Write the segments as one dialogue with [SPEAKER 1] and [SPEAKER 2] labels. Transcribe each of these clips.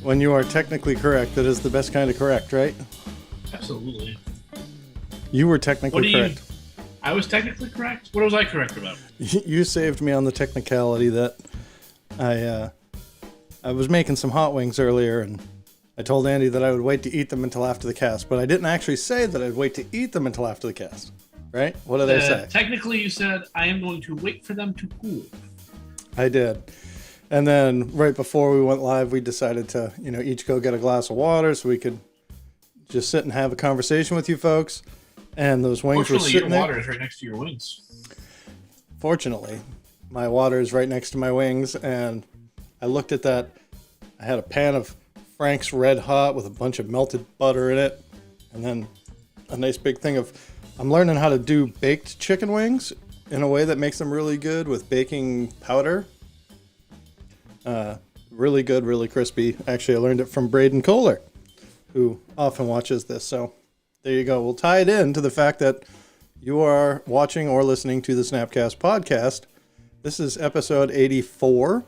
[SPEAKER 1] When you are technically correct, that is the best kind of correct, right?
[SPEAKER 2] Absolutely.
[SPEAKER 1] You were technically correct.
[SPEAKER 2] I was technically correct? What was I correct about?
[SPEAKER 1] You saved me on the technicality that I was making some hot wings earlier, and I told Andy that I would wait to eat them until after the cast, but I didn't actually say that I'd wait to eat them until after the cast. Right? What did I say?
[SPEAKER 2] Technically, you said, I am going to wait for them to cool.
[SPEAKER 1] I did. And then right before we went live, we decided to, each go get a glass of water so we could just sit and have a conversation with you folks. And those wings were sitting there.
[SPEAKER 2] Your water is right next to your wings.
[SPEAKER 1] Fortunately, my water is right next to my wings, and I looked at that. I had a pan of Frank's Red Hot with a bunch of melted butter in it, and then a nice big thing of... I'm learning how to do baked chicken wings in a way that makes them really good with baking powder. Really good, really crispy. Actually, I learned it from Braden Kohler, who often watches this. So there you go. We'll tie it in to the fact that you are watching or listening to the SnapCast podcast. This is episode 84,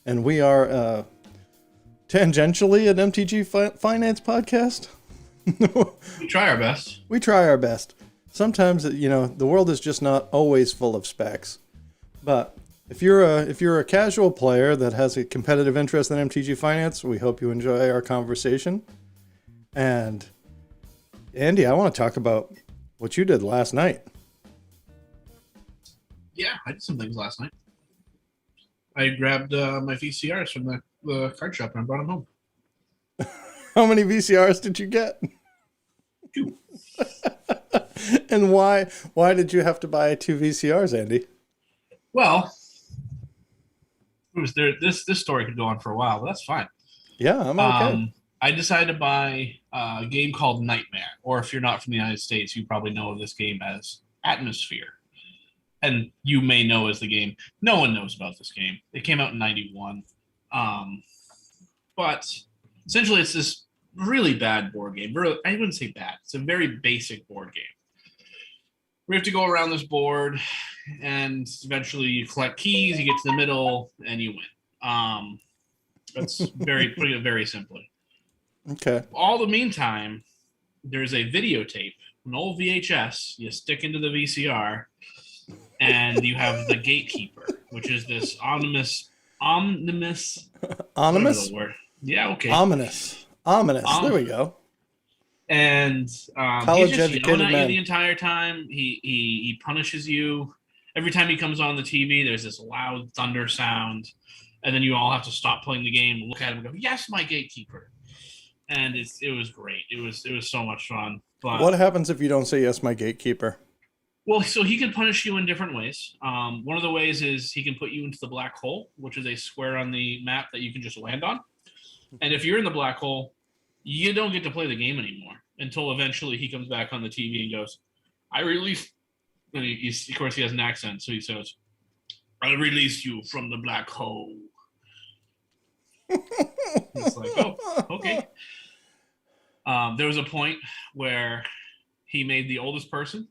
[SPEAKER 1] and we are tangentially an MTG finance podcast.
[SPEAKER 2] We try our best.
[SPEAKER 1] We try our best. Sometimes, the world is just not always full of specs. But if you're a casual player that has a competitive interest in MTG Finance, we hope you enjoy our conversation. And Andy, I want to talk about what you did last night.
[SPEAKER 2] Yeah, I did some things last night. I grabbed my VCRs from the card shop and I brought them home.
[SPEAKER 1] How many VCRs did you get?
[SPEAKER 2] 2.
[SPEAKER 1] And why did you have to buy 2 VCRs, Andy?
[SPEAKER 2] Well, it was there. This story could go on for a while, but that's fine.
[SPEAKER 1] Yeah, I'm okay.
[SPEAKER 2] I decided to buy a game called Nightmare, or if you're not from the United States, you probably know of this game as Atmosphere. And you may know as the game. No one knows about this game. It came out in 91. But essentially it's this really bad board game. I wouldn't say bad. It's a very basic board game. We have to go around this board, and eventually you collect keys, you get to the middle, and you win. That's putting it very simply.
[SPEAKER 1] Okay.
[SPEAKER 2] All the meantime, there's a videotape, an old VHS, you stick into the VCR, and you have the gatekeeper, which is this ominous. Word? Yeah, okay.
[SPEAKER 1] Ominous. There we go.
[SPEAKER 2] And he's just yelling at you the entire time. He punishes you. Every time he comes on the TV, there's this loud thunder sound. And then you all have to stop playing the game, look at him and go, "Yes, my gatekeeper." And it was great. It was so much fun. But
[SPEAKER 1] what happens if you don't say "Yes, my gatekeeper"?
[SPEAKER 2] Well, so he can punish you in different ways. One of the ways is he can put you into the black hole, which is a square on the map that you can just land on. And if you're in the black hole, you don't get to play the game anymore until eventually he comes back on the TV and goes, "I release." And of course, he has an accent, so he says, "I release you from the black hole." It's like, oh, okay. There was a point where he made the oldest person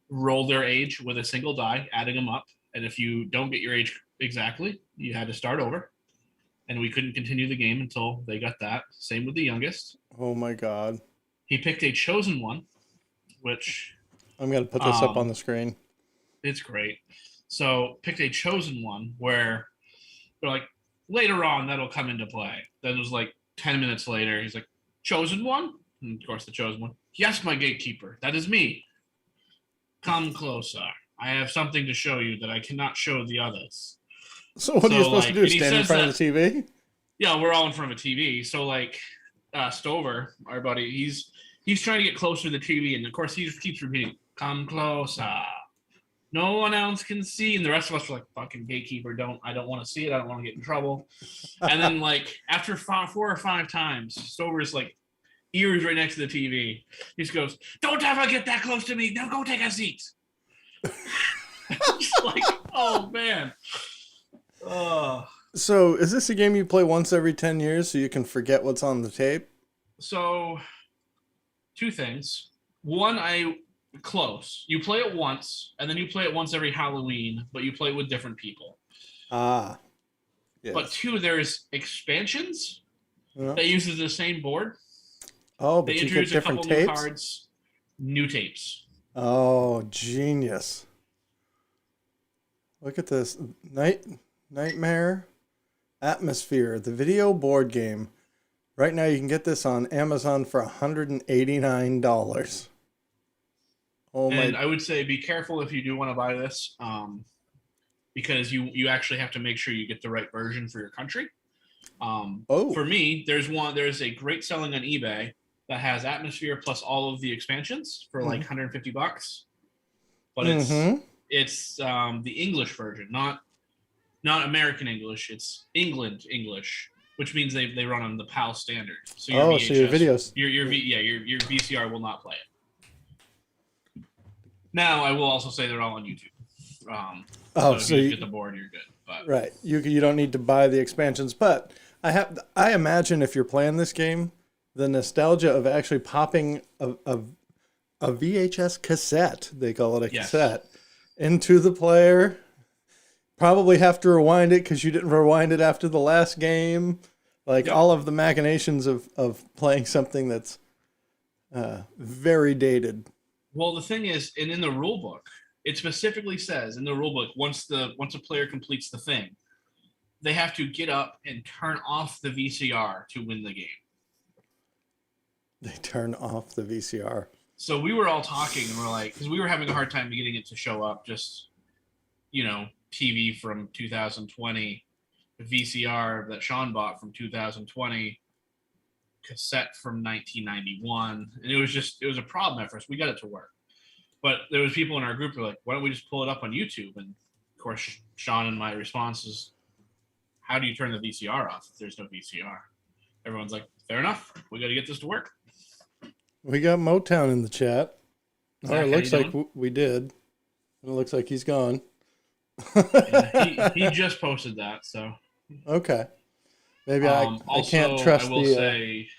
[SPEAKER 2] roll their age with a single die, adding them up. And if you don't get your age exactly, you had to start over. And we couldn't continue the game until they got that. Same with the youngest.
[SPEAKER 1] Oh my God.
[SPEAKER 2] He picked a chosen one, which...
[SPEAKER 1] I'm going to put this up on the screen.
[SPEAKER 2] It's great. So picked a chosen one where they're like, later on, that'll come into play. Then it was like 10 minutes later, he's like, "Chosen one?" And of course, the chosen one. "Yes, my gatekeeper. That is me. Come closer. I have something to show you that I cannot show the others."
[SPEAKER 1] So what are you supposed to do? Stand in front of the TV?
[SPEAKER 2] Yeah, we're all in front of a TV. So Stover, our buddy, he's trying to get closer to the TV, and of course he just keeps repeating, "Come closer. No one else can see." And the rest of us were like, "Fucking gatekeeper, I don't want to see it. I don't want to get in trouble." And then after 4 or 5 times, Stover's ears right next to the TV. He just goes, "Don't ever get that close to me. Now go take a seat." Just oh man.
[SPEAKER 1] So is this a game you play once every 10 years so you can forget what's on the tape?
[SPEAKER 2] So 2 things. One, close. You play it once, and then you play it once every Halloween, but you play it with different people.
[SPEAKER 1] Ah. Yes.
[SPEAKER 2] But 2, there's expansions
[SPEAKER 1] Yeah.
[SPEAKER 2] that uses the same board.
[SPEAKER 1] Oh,
[SPEAKER 2] They
[SPEAKER 1] but you get
[SPEAKER 2] introduce a
[SPEAKER 1] different
[SPEAKER 2] couple new
[SPEAKER 1] tapes?
[SPEAKER 2] cards, new tapes.
[SPEAKER 1] Oh, genius. Look at this. Nightmare Atmosphere, the video board game. Right now you can get this on Amazon for $189. Oh
[SPEAKER 2] And
[SPEAKER 1] my.
[SPEAKER 2] I would say be careful if you do want to buy this, because you actually have to make sure you get the right version for your country.
[SPEAKER 1] Oh.
[SPEAKER 2] For me, there's a great selling on eBay that has Atmosphere plus all of the expansions for like $150, but it's the English version, not American English. It's England English, which means they run on the PAL standard. So your VHS,
[SPEAKER 1] so your videos,
[SPEAKER 2] your VCR will not play it. Now I will also say they're all on YouTube. So if you get the board, you're good. But
[SPEAKER 1] right, you don't need to buy the expansions, but I imagine if you're playing this game, the nostalgia of actually popping a VHS cassette, they call it a cassette, into the player. Probably have to rewind it because you didn't rewind it after the last game. Like all of the machinations of playing something that's very dated.
[SPEAKER 2] Well, the thing is, and in the rule book, it specifically says in the rule book, once a player completes the thing, they have to get up and turn off the VCR to win the game.
[SPEAKER 1] They turn off the VCR.
[SPEAKER 2] So we were all talking, and we're like, because we were having a hard time getting it to show up. Just, TV from 2020, the VCR that Sean bought from 2020, cassette from 1991, and it was a problem at first. We got it to work, but there was people in our group who were like, why don't we just pull it up on YouTube? And of course, Sean and my response is, how do you turn the VCR off if there's no VCR? Everyone's like, fair enough, we got to get this to work.
[SPEAKER 1] We got Motown in the chat.
[SPEAKER 2] Zach,
[SPEAKER 1] it looks like we did. It looks like he's gone.
[SPEAKER 2] He just posted that, so
[SPEAKER 1] okay. Maybe I can't
[SPEAKER 2] also,
[SPEAKER 1] trust
[SPEAKER 2] I will say,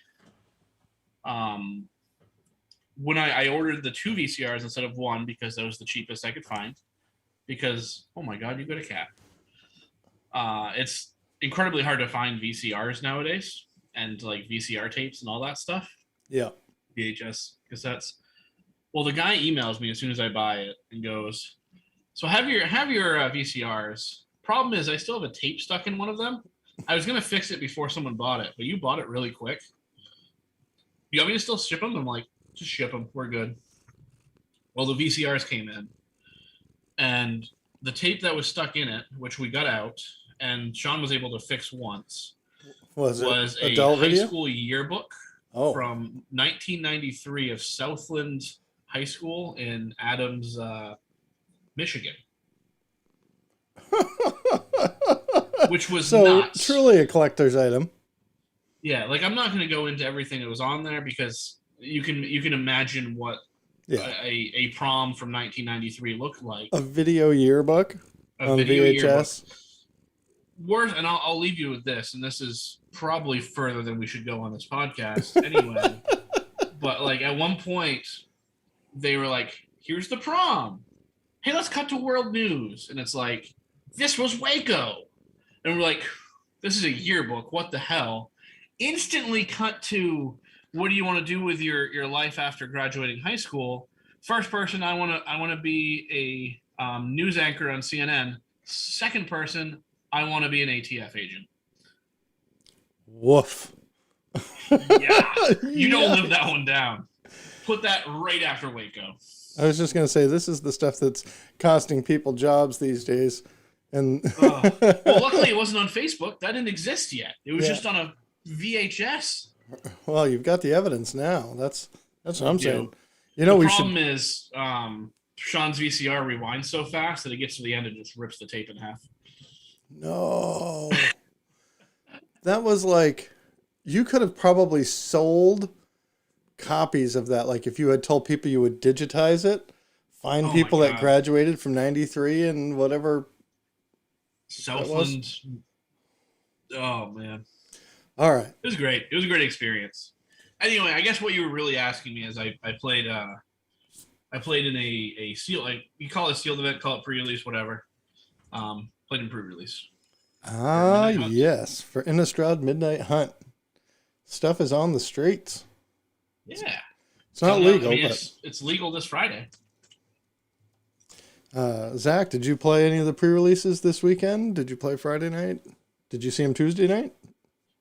[SPEAKER 2] when I ordered the 2 VCRs instead of 1 because that was the cheapest I could find, because, oh my God, you got a cat. It's incredibly hard to find VCRs nowadays and like VCR tapes and all that stuff.
[SPEAKER 1] Yeah.
[SPEAKER 2] VHS cassettes. Well, the guy emails me as soon as I buy it and goes, so have your VCRs. Problem is I still have a tape stuck in one of them. I was going to fix it before someone bought it, but you bought it really quick. You want me to still ship them? I'm like, just ship them. We're good. Well, the VCRs came in, and the tape that was stuck in it, which we got out, and Sean was able to fix once, was a high school yearbook from 1993 of Southland High School in Adams, Michigan. Which was nuts.
[SPEAKER 1] Truly a collector's item.
[SPEAKER 2] Yeah, like I'm not going to go into everything that was on there because you can imagine what a prom from 1993 looked like.
[SPEAKER 1] A video yearbook on VHS.
[SPEAKER 2] Worse, and I'll leave you with this, and this is probably further than we should go on this podcast anyway. But like at one point, they were like, "Here's the prom. Hey, let's cut to world news," and it's like, "This was Waco." And we're like, this is a yearbook. What the hell? Instantly cut to, what do you want to do with your life after graduating high school? First person, I want to be a news anchor on CNN. Second person, I want to be an ATF agent.
[SPEAKER 1] Woof.
[SPEAKER 2] Yeah, you don't live that one down. Put that right after Waco.
[SPEAKER 1] I was just going to say, this is the stuff that's costing people jobs these days. And
[SPEAKER 2] well, luckily it wasn't on Facebook. That didn't exist yet. It was just on a VHS.
[SPEAKER 1] Well, you've got the evidence now. That's what I'm saying.
[SPEAKER 2] The problem is Sean's VCR rewinds so fast that it gets to the end and just rips the tape in half.
[SPEAKER 1] No. That was like, you could have probably sold copies of that. Like if you had told people you would digitize it, find people that graduated from 93 and whatever.
[SPEAKER 2] Southland. Oh man.
[SPEAKER 1] All right.
[SPEAKER 2] It was great. It was a great experience. Anyway, I guess what you were really asking me is I played in a seal, like you call it a sealed event, call it pre-release, whatever. Played in pre-release. for
[SPEAKER 1] Ah,
[SPEAKER 2] midnight hunts.
[SPEAKER 1] yes, for Innistrad Midnight Hunt. Stuff is on the streets.
[SPEAKER 2] Yeah,
[SPEAKER 1] It's not
[SPEAKER 2] coming out. I
[SPEAKER 1] legal,
[SPEAKER 2] mean,
[SPEAKER 1] but
[SPEAKER 2] it's legal this Friday.
[SPEAKER 1] Zach, did you play any of the pre-releases this weekend? Did you play Friday night? Did you see him Tuesday night?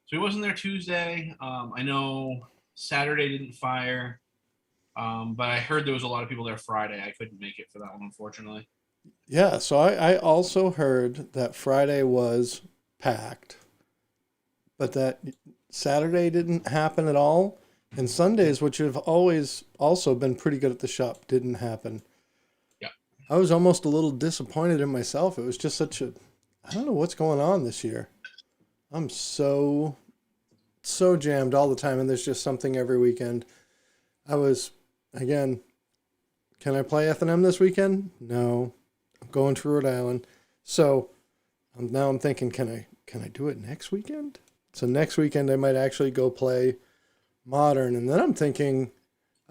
[SPEAKER 2] So he wasn't there Tuesday. I know Saturday didn't fire, but I heard there was a lot of people there Friday. I couldn't make it for that one, unfortunately.
[SPEAKER 1] Yeah, so I also heard that Friday was packed, but that Saturday didn't happen at all. And Sundays, which have always also been pretty good at the shop, didn't happen.
[SPEAKER 2] Yeah.
[SPEAKER 1] I was almost a little disappointed in myself. It was just such a, I don't know what's going on this year. I'm so jammed all the time, and there's just something every weekend. I was, again, can I play F&M this weekend? No. I'm going to Rhode Island. So now I'm thinking, can I do it next weekend? So next weekend I might actually go play Modern. And then I'm thinking,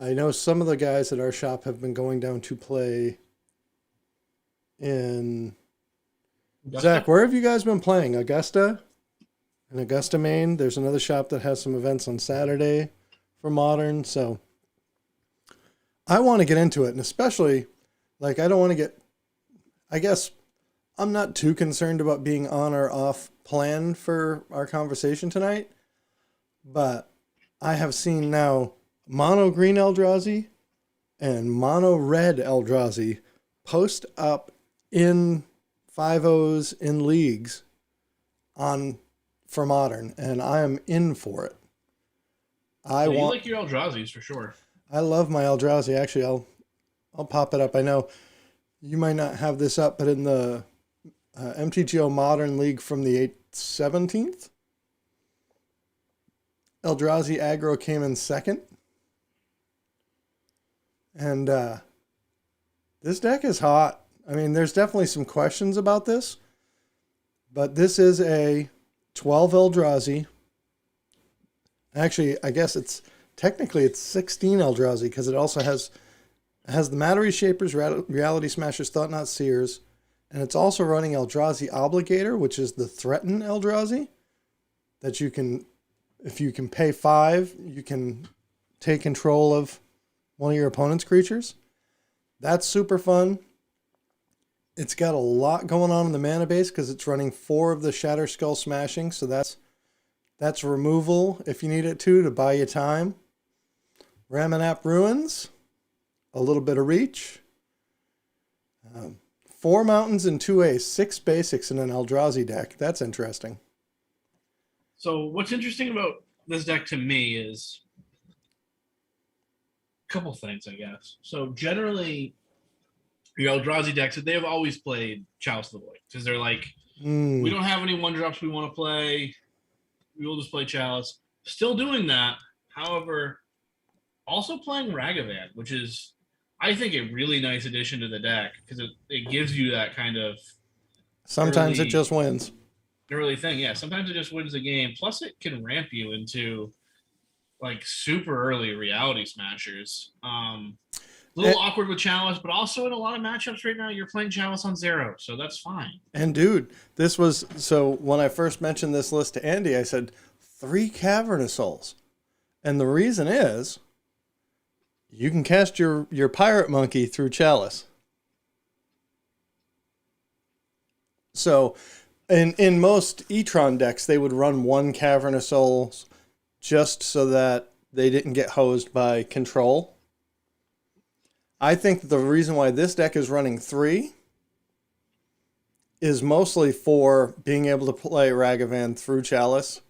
[SPEAKER 1] I know some of the guys at our shop have been going down to play in...
[SPEAKER 2] Augusta?
[SPEAKER 1] Zach, where have you guys been playing? Augusta? In Augusta, Maine. There's another shop that has some events on Saturday for Modern. So I want to get into it. And especially, like, I don't want to get... I guess I'm not too concerned about being on or off plan for our conversation tonight. But I have seen now mono green Eldrazi and mono red Eldrazi post up in 5-0s in leagues for Modern, and I am in for it.
[SPEAKER 2] You like your Eldrazi's for sure.
[SPEAKER 1] I love my Eldrazi. Actually, I'll pop it up. I know you might not have this up, but in the MTGO Modern League from the 17th, Eldrazi aggro came in second. And this deck is hot. I mean, there's definitely some questions about this. But this is a 12 Eldrazi. Actually, I guess it's 16 Eldrazi because it also has the Matter Reshapers, Reality Smashers, Thought-Knot Seers, and it's also running Eldrazi Obligator, which is the Threaten Eldrazi that you can... If you can pay 5, you can take control of one of your opponent's creatures. That's super fun. It's got a lot going on in the mana base because it's running 4 of the Shatter Skull Smashing, so that's removal if you need it to buy you time. Ramanap Ruins, a little bit of reach. 4 mountains and 2 Ace, 6 basics in an Eldrazi deck. That's interesting.
[SPEAKER 2] So what's interesting about this deck to me is a couple things, I guess. So generally, your Eldrazi decks, they have always played Chalice of the Void because they're like, we don't have any 1-drops we want to play. We will just play Chalice. Still doing that. However, also playing Ragavan, which is, I think, a really nice addition to the deck because it gives you that kind of...
[SPEAKER 1] Sometimes it just wins.
[SPEAKER 2] Early thing, yeah. Sometimes it just wins the game. Plus, it can ramp you into like super early reality smashers. A little awkward with Chalice, but also in a lot of matchups right now, you're playing Chalice on 0, so that's fine.
[SPEAKER 1] And dude, this was so when I first mentioned this list to Andy, I said 3 Cavernous Souls, and the reason is you can cast your Pirate Monkey through Chalice. So. In most Etron decks, they would run 1 Cavernous Souls just so that they didn't get hosed by control. I think the reason why this deck is running 3 is mostly for being able to play Ragavan through Chalice.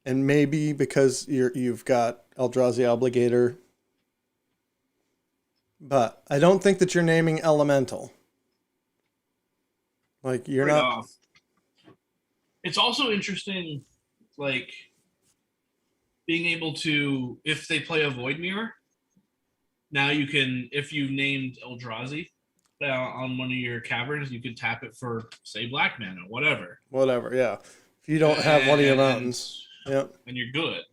[SPEAKER 1] And maybe because you've got Eldrazi Obligator. But I don't think that you're naming Elemental. Like, you're not...
[SPEAKER 2] Off. It's also interesting, like, being able to, if they play a Void Mirror, now you can, if you named Eldrazi on one of your caverns, you could tap it for, say, black mana, whatever.
[SPEAKER 1] Whatever, yeah. If you don't have one of your mountains. Yep.
[SPEAKER 2] And you're good.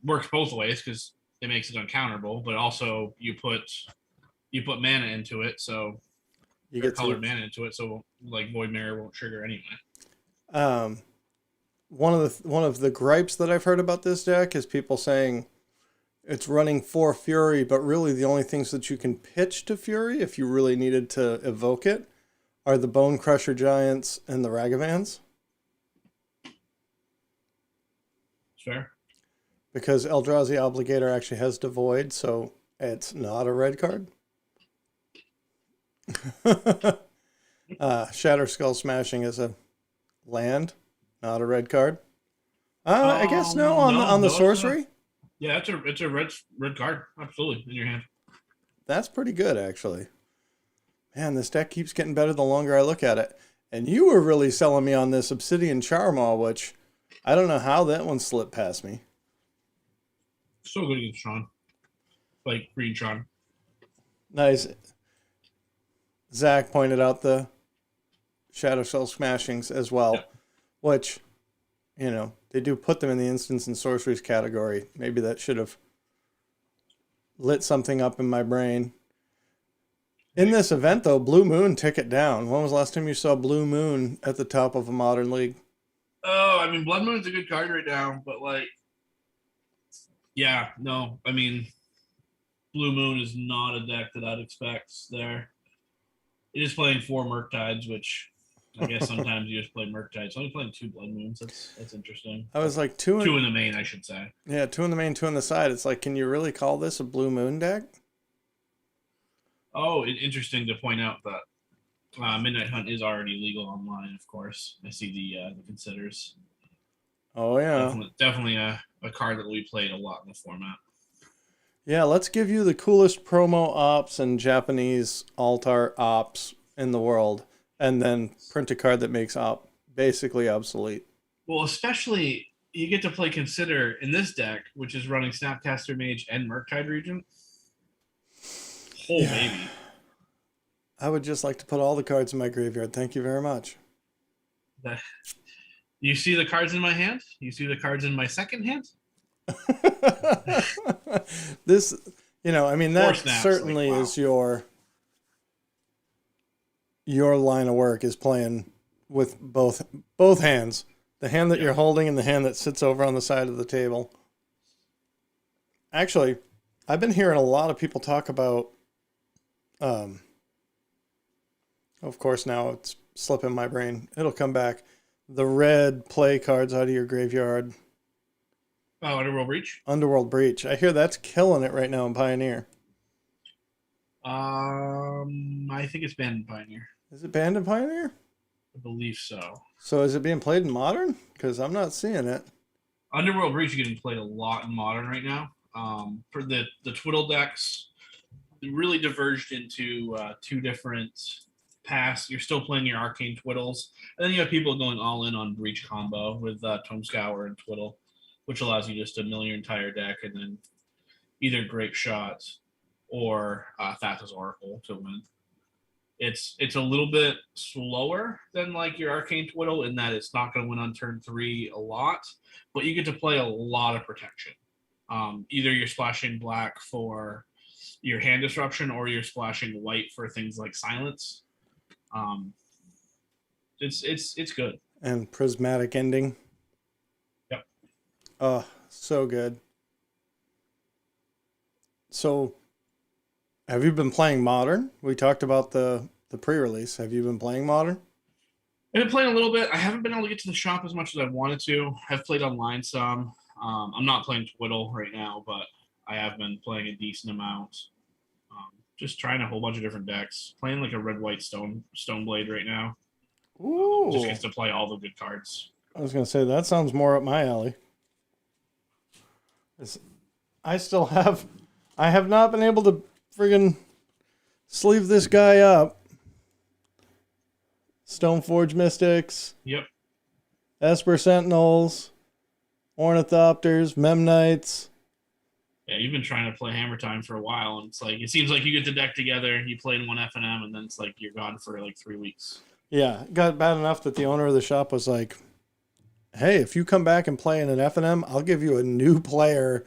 [SPEAKER 2] Works both ways because it makes it uncounterable, but also you put mana into it, so...
[SPEAKER 1] You
[SPEAKER 2] or
[SPEAKER 1] get
[SPEAKER 2] colored
[SPEAKER 1] to
[SPEAKER 2] mana into it, so like Void Mirror won't trigger anyway.
[SPEAKER 1] one of the gripes that I've heard about this deck is people saying it's running 4 Fury, but really the only things that you can pitch to Fury if you really needed to evoke it are the Bone Crusher Giants and the Ragavans.
[SPEAKER 2] Fair.
[SPEAKER 1] Because Eldrazi Obligator actually has Devoid, so it's not a red card. Shatter Skull Smashing is a land, not a red card. I guess no on the sorcery.
[SPEAKER 2] Yeah, it's a red card, absolutely, in your hand.
[SPEAKER 1] That's pretty good, actually. Man, this deck keeps getting better the longer I look at it. And you were really selling me on this Obsidian Charmaw, which I don't know how that one slipped past me.
[SPEAKER 2] So good against Tron. Like green Tron.
[SPEAKER 1] Nice. Zach pointed out the Shadow Soul Smashings as well,
[SPEAKER 2] Yep.
[SPEAKER 1] which, you know, they do put them in the instants and sorceries category. Maybe that should have lit something up in my brain. In this event, though, Blue Moon took it down. When was the last time you saw Blue Moon at the top of a Modern League?
[SPEAKER 2] Oh, I mean, Blood Moon's a good card right now, but like, yeah, no, I mean, Blue Moon is not a deck that I'd expect there. It is playing 4 Murktides, which I guess sometimes you just play Murktides. Only playing 2 Blood Moons. That's interesting.
[SPEAKER 1] I was like
[SPEAKER 2] two in the main, I should say.
[SPEAKER 1] Yeah, 2 in the main, 2 on the side. It's like, can you really call this a Blue Moon deck?
[SPEAKER 2] Oh, interesting to point out that Midnight Hunt is already legal online, of course. I see the considers.
[SPEAKER 1] Oh, yeah.
[SPEAKER 2] Definitely a card that we played a lot in the format.
[SPEAKER 1] Yeah, let's give you the coolest promo ops and Japanese alt-art ops in the world, and then print a card that makes op basically obsolete.
[SPEAKER 2] Well, especially you get to play Consider in this deck, which is running Snapcaster Mage and Murktide Regent. Baby.
[SPEAKER 1] I would just like to put all the cards in my graveyard. Thank you very much.
[SPEAKER 2] You see the cards in my hand? You see the cards in my second hand?
[SPEAKER 1] This, you know, I mean, that certainly
[SPEAKER 2] like, wow.
[SPEAKER 1] is your line of work is playing with both hands. The hand that you're holding and the hand that sits over on the side of the table. Actually, I've been hearing a lot of people talk about, of course, now it's slipping my brain. It'll come back. The red play cards out of your graveyard.
[SPEAKER 2] Oh, Underworld Breach?
[SPEAKER 1] Underworld Breach. I hear that's killing it right now in Pioneer.
[SPEAKER 2] I think it's banned in Pioneer.
[SPEAKER 1] Is it banned in Pioneer?
[SPEAKER 2] I believe so.
[SPEAKER 1] So is it being played in Modern? Because I'm not seeing it.
[SPEAKER 2] Underworld Breach is getting played a lot in Modern right now. For the Twiddle decks, it really diverged into 2 different paths. You're still playing your Arcane Twiddles, and then you have people going all in on Breach combo with Tome Scour and Twiddle, which allows you just to mill your entire deck and then either Grape Shot or Thassa's Oracle to win. It's a little bit slower than like your Arcane Twiddle in that it's not going to win on turn 3 a lot, but you get to play a lot of protection. Either you're splashing black for your hand disruption or you're splashing white for things like silence. It's good.
[SPEAKER 1] And Prismatic Ending.
[SPEAKER 2] Yep.
[SPEAKER 1] Oh, so good. So, have you been playing Modern? We talked about the pre-release. Have you been playing Modern?
[SPEAKER 2] I've been playing a little bit. I haven't been able to get to the shop as much as I wanted to. I've played online some. I'm not playing Twiddle right now, but I have been playing a decent amount. Just trying a whole bunch of different decks. Playing like a red-white Stoneblade right now.
[SPEAKER 1] Ooh.
[SPEAKER 2] Just gets to play all the good cards.
[SPEAKER 1] I was going to say, that sounds more up my alley. I have not been able to friggin' sleeve this guy up. Stoneforge Mystics.
[SPEAKER 2] Yep.
[SPEAKER 1] Esper Sentinels. Ornithopters. Memnites.
[SPEAKER 2] Yeah, you've been trying to play Hammer Time for a while, and it's like it seems like you get the deck together, you play in one FNM, and then it's like you're gone for like 3 weeks.
[SPEAKER 1] Yeah, it got bad enough that the owner of the shop was like, "Hey, if you come back and play in an FNM, I'll give you a new player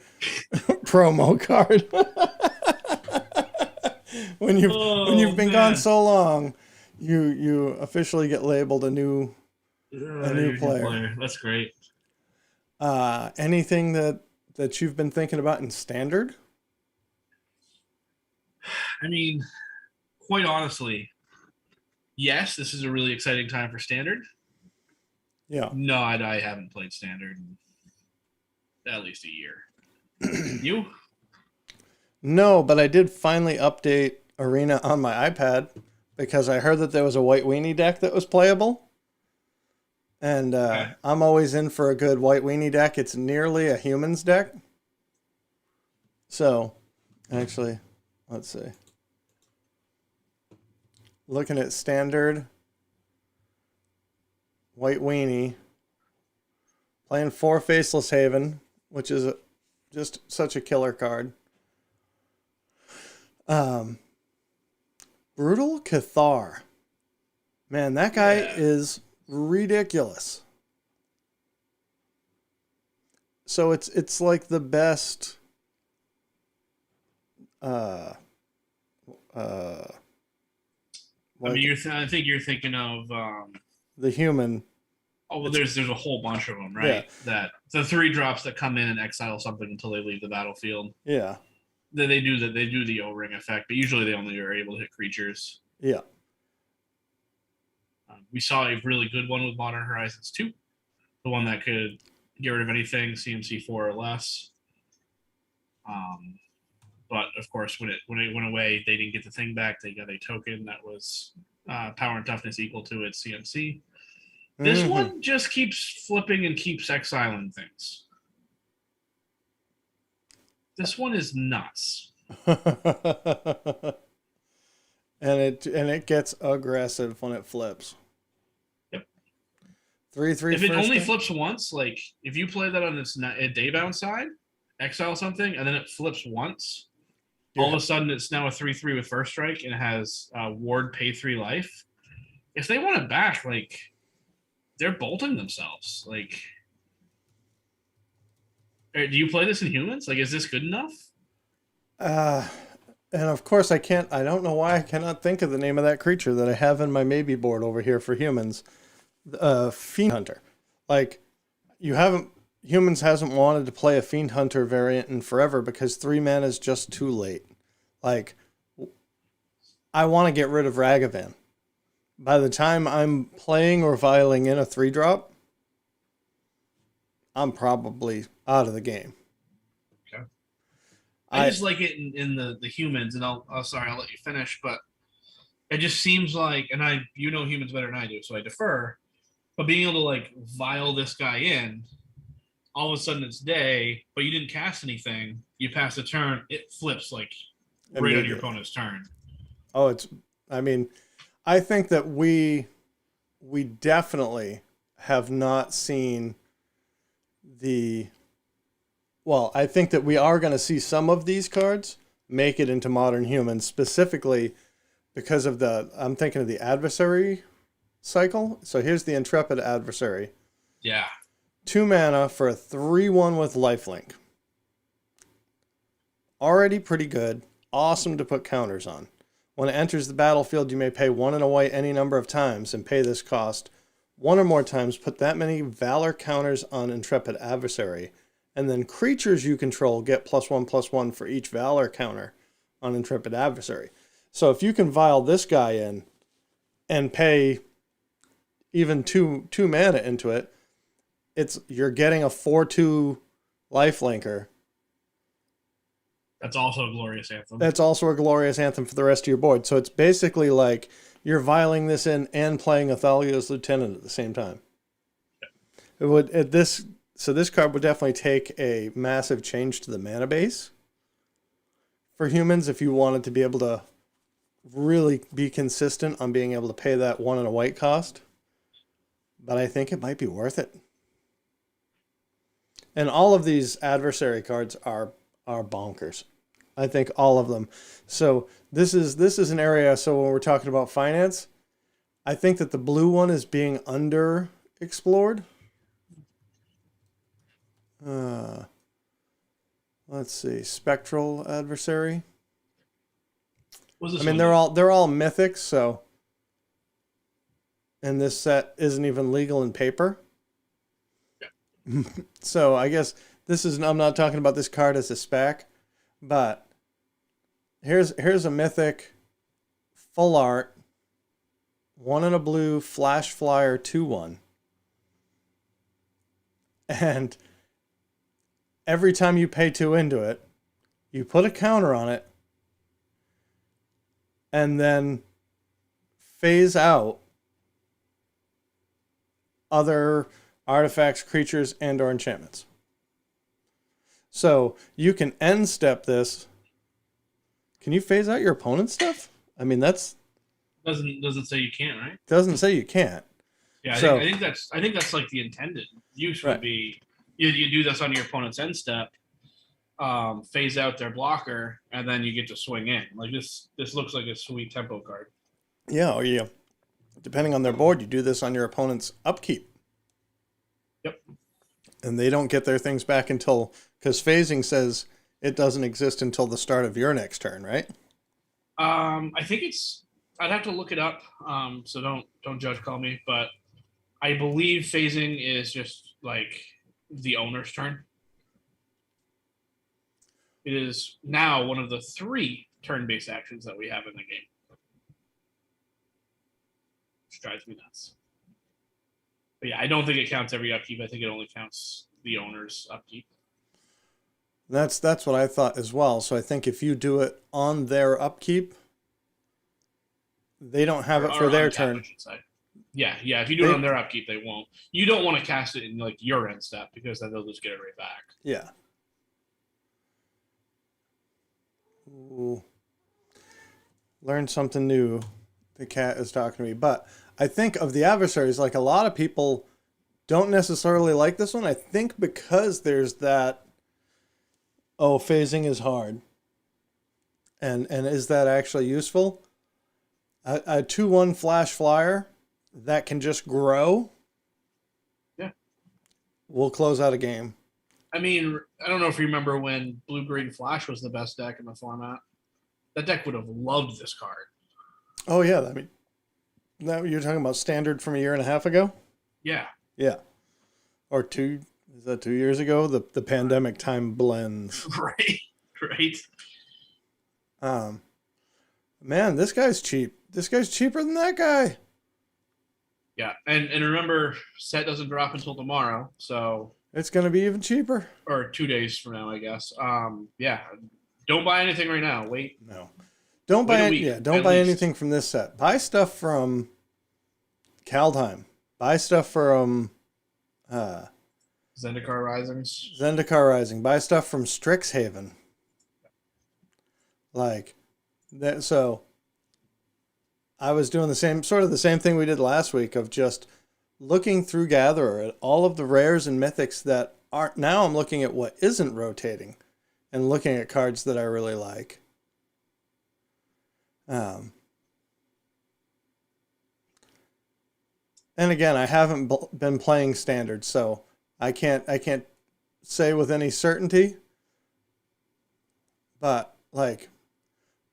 [SPEAKER 1] promo card." when you've been gone so long. You officially get labeled a new
[SPEAKER 2] You're a new
[SPEAKER 1] player.
[SPEAKER 2] player. That's great.
[SPEAKER 1] Anything that you've been thinking about in standard?
[SPEAKER 2] I mean, quite honestly, yes, this is a really exciting time for standard.
[SPEAKER 1] Yeah.
[SPEAKER 2] No, I haven't played standard in at least a year. You?
[SPEAKER 1] No, but I did finally update Arena on my iPad because I heard that there was a white weenie deck that was playable. And
[SPEAKER 2] Okay.
[SPEAKER 1] I'm always in for a good white weenie deck. It's nearly a humans deck. So, actually, let's see. Looking at standard white weenie, playing 4 Faceless Haven, which is just such a killer card. Brutal Cathar. Man, that guy is ridiculous. So it's like the best
[SPEAKER 2] I mean, I think you're thinking of.
[SPEAKER 1] The human.
[SPEAKER 2] Oh well, there's a whole bunch of them, right?
[SPEAKER 1] Yeah.
[SPEAKER 2] That the 3 drops that come in and exile something until they leave the battlefield.
[SPEAKER 1] Yeah.
[SPEAKER 2] They do that. They do the O-ring effect, but usually they only are able to hit creatures.
[SPEAKER 1] Yeah.
[SPEAKER 2] We saw a really good one with Modern Horizons 2, the one that could get rid of anything CMC 4 or less. But of course, when it went away, they didn't get the thing back. They got a token that was power and toughness equal to its CMC. This one just keeps flipping and keeps exiling things. This one is nuts.
[SPEAKER 1] and it gets aggressive when it flips.
[SPEAKER 2] Yep.
[SPEAKER 1] 3/3.
[SPEAKER 2] If it only flips once, like if you play that on its daybound side, exile something, and then it flips once, all of a sudden it's now a 3/3 with first strike and it has ward pay 3 life. If they want it back, like they're bolting themselves. Like, do you play this in humans? Like, is this good enough?
[SPEAKER 1] And of course I don't know why I cannot think of the name of that creature that I have in my maybe board over here for humans. Fiend Hunter. Like, humans hasn't wanted to play a Fiend Hunter variant in forever because 3 mana is just too late. Like, I want to get rid of Ragavan. By the time I'm playing or vialing in a 3-drop, I'm probably out of the game.
[SPEAKER 2] Okay. I just like it in the humans, and I'll let you finish, but it just seems like, and humans better than I do, so I defer. But being able to like vial this guy in, all of a sudden it's day, but you didn't cast anything. You pass a turn, it flips like right on your opponent's turn.
[SPEAKER 1] Oh, I think that we definitely have not seen I think that we are going to see some of these cards make it into modern humans, specifically because of I'm thinking of the adversary cycle. So here's the Intrepid Adversary.
[SPEAKER 2] Yeah.
[SPEAKER 1] 2 mana for a 3/1 with lifelink. Already pretty good. Awesome to put counters on. When it enters the battlefield, you may pay 1 and a white any number of times and pay this cost 1 or more times. Put that many Valor counters on Intrepid Adversary. And then creatures you control get +1/+1 for each Valor counter on Intrepid Adversary. So if you can vial this guy in and pay even two mana into it, you're getting a 4/2 lifelinker.
[SPEAKER 2] That's also a glorious anthem.
[SPEAKER 1] That's also a glorious anthem for the rest of your board. So it's basically like you're vialing this in and playing Athalia's Lieutenant at the same time. Yeah. This card would definitely take a massive change to the mana base for humans if you wanted to be able to really be consistent on being able to pay that 1 and a white cost. But I think it might be worth it. And all of these adversary cards are bonkers. I think all of them. So this is an area. So when we're talking about finance, I think that the blue one is being underexplored. Let's see, Spectral Adversary. They're all mythics, so and this set isn't even legal in paper. So I guess I'm not talking about this card as a spec, but here's a mythic full art, 1 in a blue flash flyer 2/1. And every time you pay 2 into it, you put a counter on it and then phase out other artifacts, creatures, and or enchantments. So you can end step this. Can you phase out your opponent's stuff? I mean, that's
[SPEAKER 2] Doesn't say you can't, right?
[SPEAKER 1] doesn't say you can't.
[SPEAKER 2] Yeah,
[SPEAKER 1] So-
[SPEAKER 2] I think that's like the intended use
[SPEAKER 1] Right.
[SPEAKER 2] would be you do this on your opponent's end step, phase out their blocker, and then you get to swing in. Like this looks like a sweet tempo card.
[SPEAKER 1] Yeah, or you, depending on their board, you do this on your opponent's upkeep.
[SPEAKER 2] Yep.
[SPEAKER 1] And they don't get their things back until, because phasing says it doesn't exist until the start of your next turn, right?
[SPEAKER 2] I think I'd have to look it up. So don't judge call me, but I believe phasing is just like the owner's turn. It is now one of the 3 turn-based actions that we have in the game, which drives me nuts. But yeah, I don't think it counts every upkeep. I think it only counts the owner's upkeep.
[SPEAKER 1] That's what I thought as well. So I think if you do it on their upkeep, they don't have it for
[SPEAKER 2] Or
[SPEAKER 1] their
[SPEAKER 2] untap,
[SPEAKER 1] turn.
[SPEAKER 2] I should say. Yeah. If you do it on their upkeep, they won't. You don't want to cast it in like your end step because then they'll just get it right back.
[SPEAKER 1] Yeah. Ooh. Learned something new. The cat is talking to me. But I think of the adversaries, like a lot of people don't necessarily like this one. I think because there's that, phasing is hard. And is that actually useful? A 2/1 flash flyer that can just grow.
[SPEAKER 2] Yeah.
[SPEAKER 1] Will close out a game.
[SPEAKER 2] I mean, I don't know if you remember when Blue Green Flash was the best deck in the format. That deck would have loved this card.
[SPEAKER 1] Oh yeah, I mean, that you're talking about standard from a year and a half ago?
[SPEAKER 2] Yeah.
[SPEAKER 1] Yeah. Or 2, is that 2 years ago? The pandemic time blends.
[SPEAKER 2] Right.
[SPEAKER 1] Man, this guy's cheap. This guy's cheaper than that guy.
[SPEAKER 2] Yeah. And remember, set doesn't drop until tomorrow, so
[SPEAKER 1] It's going to be even cheaper.
[SPEAKER 2] or 2 days from now, I guess. Yeah. Don't buy anything right now. Wait.
[SPEAKER 1] No. Don't
[SPEAKER 2] Wait
[SPEAKER 1] buy
[SPEAKER 2] a week,
[SPEAKER 1] don't
[SPEAKER 2] at
[SPEAKER 1] buy
[SPEAKER 2] least.
[SPEAKER 1] anything from this set. Buy stuff from Kaldheim. Buy stuff from
[SPEAKER 2] Zendikar Risings.
[SPEAKER 1] Zendikar Rising. Buy stuff from Strixhaven. Like that. So I was doing the same thing we did last week of just looking through Gatherer at all of the rares and mythics that aren't. Now I'm looking at what isn't rotating and looking at cards that I really like. And again, I haven't been playing standard, so I can't say with any certainty. But like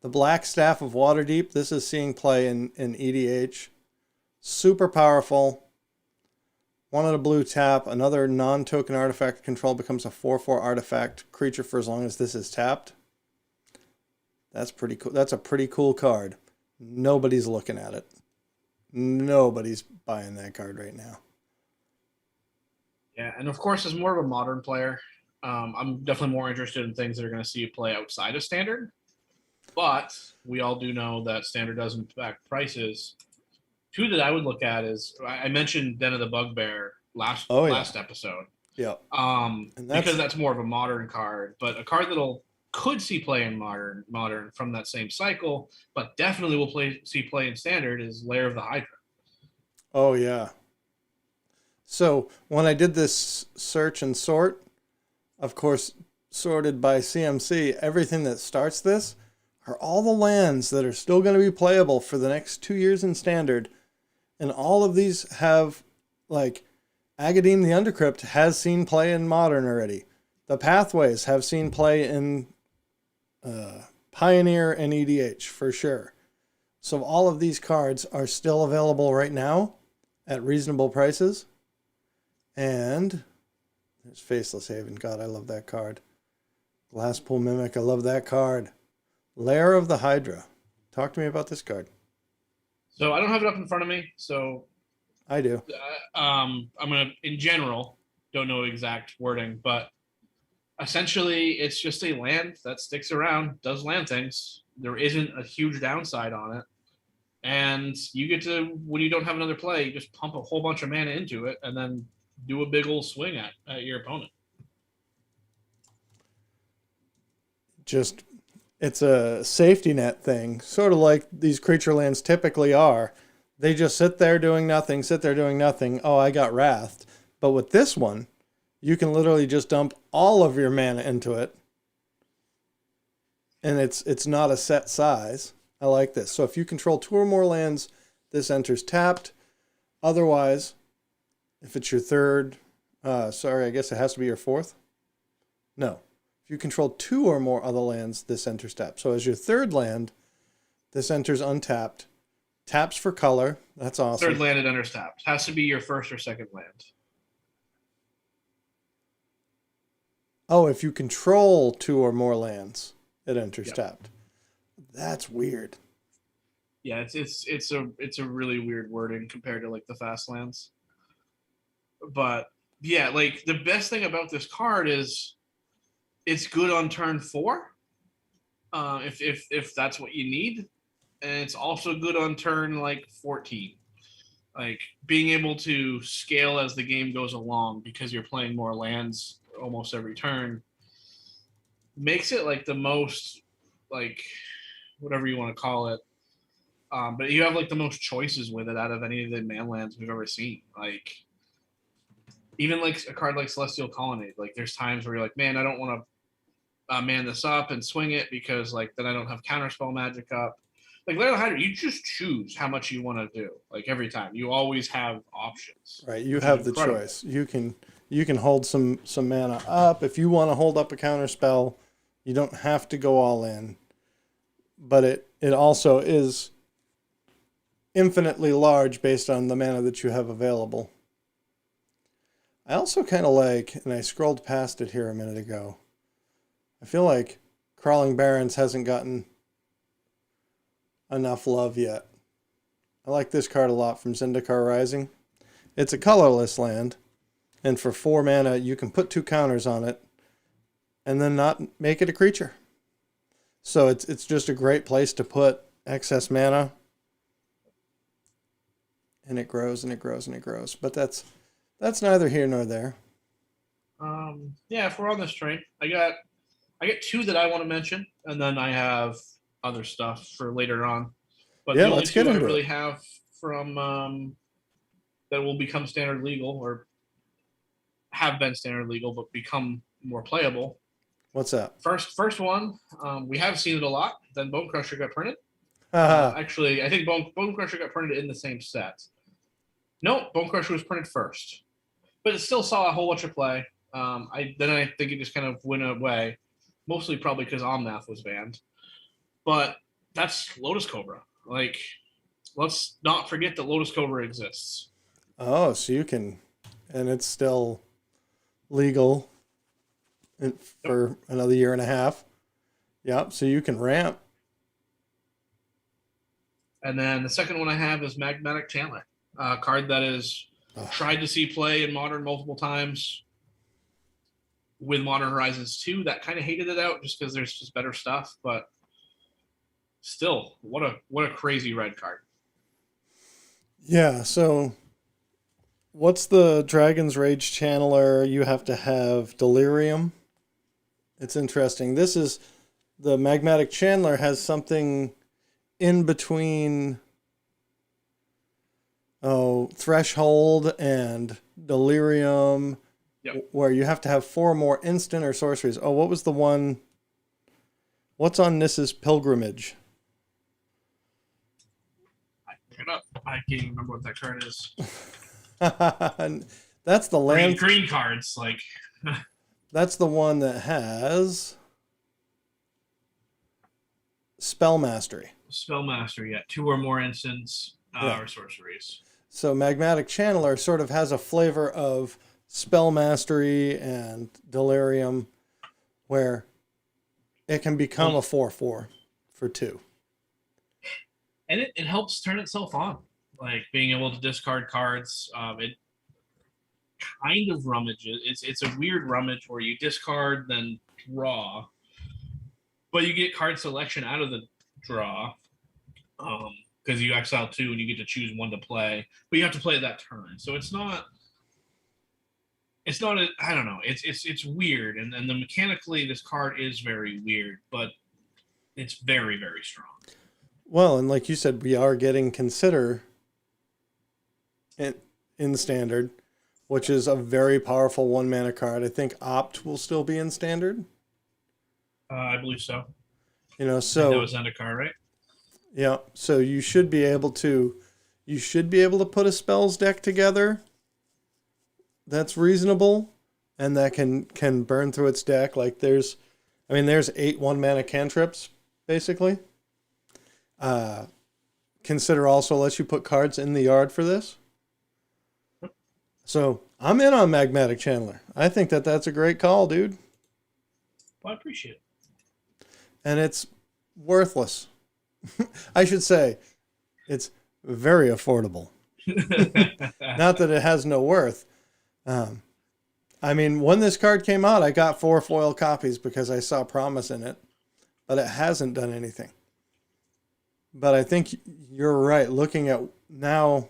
[SPEAKER 1] the Black Staff of Waterdeep, this is seeing play in EDH. Super powerful. 1 on a blue tap. Another non-token artifact control becomes a 4/4 artifact creature for as long as this is tapped. That's pretty cool. That's a pretty cool card. Nobody's looking at it. Nobody's buying that card right now.
[SPEAKER 2] Yeah, and of course, as more of a modern player, I'm definitely more interested in things that are going to see you play outside of standard. But we all do know that standard does impact prices. 2 that I would look at is I mentioned Den of the Bugbear last episode.
[SPEAKER 1] Yeah.
[SPEAKER 2] Because that's more of a modern card, but a card could see play in modern from that same cycle, but definitely will see play in standard is Lair of the Hydra.
[SPEAKER 1] Oh yeah. So when I did this search and sort, of course, sorted by CMC, everything that starts this are all the lands that are still going to be playable for the next 2 years in standard. And all of these have, like, Agadim the Undercrypt has seen play in modern already. The Pathways have seen play in Pioneer and EDH for sure. So all of these cards are still available right now. at reasonable prices. And there's Faceless Haven. God, I love that card. Glasspool Mimic. I love that card. Lair of the Hydra. Talk to me about this card.
[SPEAKER 2] So I don't have it up in front of me. So
[SPEAKER 1] I do.
[SPEAKER 2] I'm gonna, in general, don't know exact wording, but essentially it's just a land that sticks around, does land things. There isn't a huge downside on it, and you get to, when you don't have another play, you just pump a whole bunch of mana into it, and then do a big old swing at your opponent.
[SPEAKER 1] Just, it's a safety net thing, sort of like these creature lands typically are. They just sit there doing nothing, Oh, I got wrathed. But with this one, you can literally just dump all of your mana into it. And it's not a set size. I like this. So if you control 2 or more lands, this enters tapped. Otherwise, if it's your third, I guess it has to be your fourth. No. If you control 2 or more other lands, this enters tapped. So as your third land, this enters untapped. Taps for color. That's awesome.
[SPEAKER 2] Third land it enters tapped. Has to be your first or second land.
[SPEAKER 1] Oh, if you control 2 or more lands, it enters tapped. That's weird.
[SPEAKER 2] Yeah, it's a really weird wording compared to like the fast lands. But yeah, like the best thing about this card is it's good on turn 4, if that's what you need, and it's also good on turn like 14. Like being able to scale as the game goes along because you're playing more lands almost every turn makes it like the most, like, whatever you want to call it. But you have like the most choices with it out of any of the man lands we've ever seen. Like even like a card like Celestial Colonnade, like there's times where you're like, man, I don't want to man this up and swing it because like then I don't have counterspell magic up. Like Lair of the Hydra, you just choose how much you want to do. Like every time, you always have options.
[SPEAKER 1] Right, you have the choice. You can hold some mana up if you want to hold up a counterspell. You don't have to go all in, but it also is infinitely large based on the mana that you have available. I also kind of like, and I scrolled past it here a minute ago, I feel like Crawling Barrens hasn't gotten enough love yet. I like this card a lot from Zendikar Rising. It's a colorless land, and for 4 mana, you can put 2 counters on it and then not make it a creature. So it's just a great place to put excess mana, and it grows and it grows and it grows. But that's neither here nor there.
[SPEAKER 2] Yeah, if we're on this train, I got 2 that I want to mention, and then I have other stuff for later on. But
[SPEAKER 1] yeah,
[SPEAKER 2] the only
[SPEAKER 1] let's get
[SPEAKER 2] 2
[SPEAKER 1] into
[SPEAKER 2] I really
[SPEAKER 1] it.
[SPEAKER 2] have from that will become standard legal, or have been standard legal but become more playable.
[SPEAKER 1] What's that?
[SPEAKER 2] First one, we have seen it a lot. Then Bone Crusher got printed.
[SPEAKER 1] Haha.
[SPEAKER 2] Actually, I think Bone Crusher got printed in the same set. No, Bone Crusher was printed first, but it still saw a whole bunch of play. I think it just kind of went away, mostly probably because Omnath was banned. But that's Lotus Cobra. Like, let's not forget that Lotus Cobra exists.
[SPEAKER 1] Oh, so you can, and it's still legal for another year and a half. Yep, so you can ramp.
[SPEAKER 2] And then the second one I have is Magmatic Channeler, a card that is tried to see play in Modern multiple times. With Modern Horizons 2, that kind of hated it out just because there's just better stuff, but still, what a crazy red card.
[SPEAKER 1] Yeah, so what's the Dragon's Rage Channeler? You have to have Delirium. It's interesting. This is the Magmatic Channeler has something in between Threshold and Delirium.
[SPEAKER 2] Yep.
[SPEAKER 1] Where you have to have 4 more instant or sorceries. Oh, what was the one? What's on Nissa's Pilgrimage?
[SPEAKER 2] I pick it up. I can't even remember what that card is.
[SPEAKER 1] That's the land.
[SPEAKER 2] Green cards, like.
[SPEAKER 1] That's the one that has Spell Mastery.
[SPEAKER 2] Spell Mastery, yeah. 2 or more instants or sorceries.
[SPEAKER 1] So Magmatic Channeler sort of has a flavor of Spell Mastery and Delirium, where it can become a 4/4 for 2.
[SPEAKER 2] And it helps turn itself on, like being able to discard cards. It kind of rummages. It's a weird rummage where you discard then draw, but you get card selection out of the draw because you exile 2 and you get to choose 1 to play, but you have to play it that turn. So it's not I don't know. It's weird, and the mechanically this card is very weird, but it's very, very strong.
[SPEAKER 1] Well, and like you said, we are getting Consider in Standard, which is a very powerful 1-mana card. I think Opt will still be in Standard.
[SPEAKER 2] I believe so.
[SPEAKER 1] So
[SPEAKER 2] that was under card, right?
[SPEAKER 1] Yeah, so you should be able to put a spells deck together that's reasonable and that can burn through its deck. Like there's 8 1-mana cantrips basically. Consider also lets you put cards in the yard for this. So I'm in on Magmatic Channeler. I think that's a great call, dude.
[SPEAKER 2] Well, I appreciate it.
[SPEAKER 1] And it's worthless. I should say it's very affordable. Not that it has no worth. When this card came out, I got 4 foil copies because I saw promise in it, but it hasn't done anything. But I think you're right. Looking at now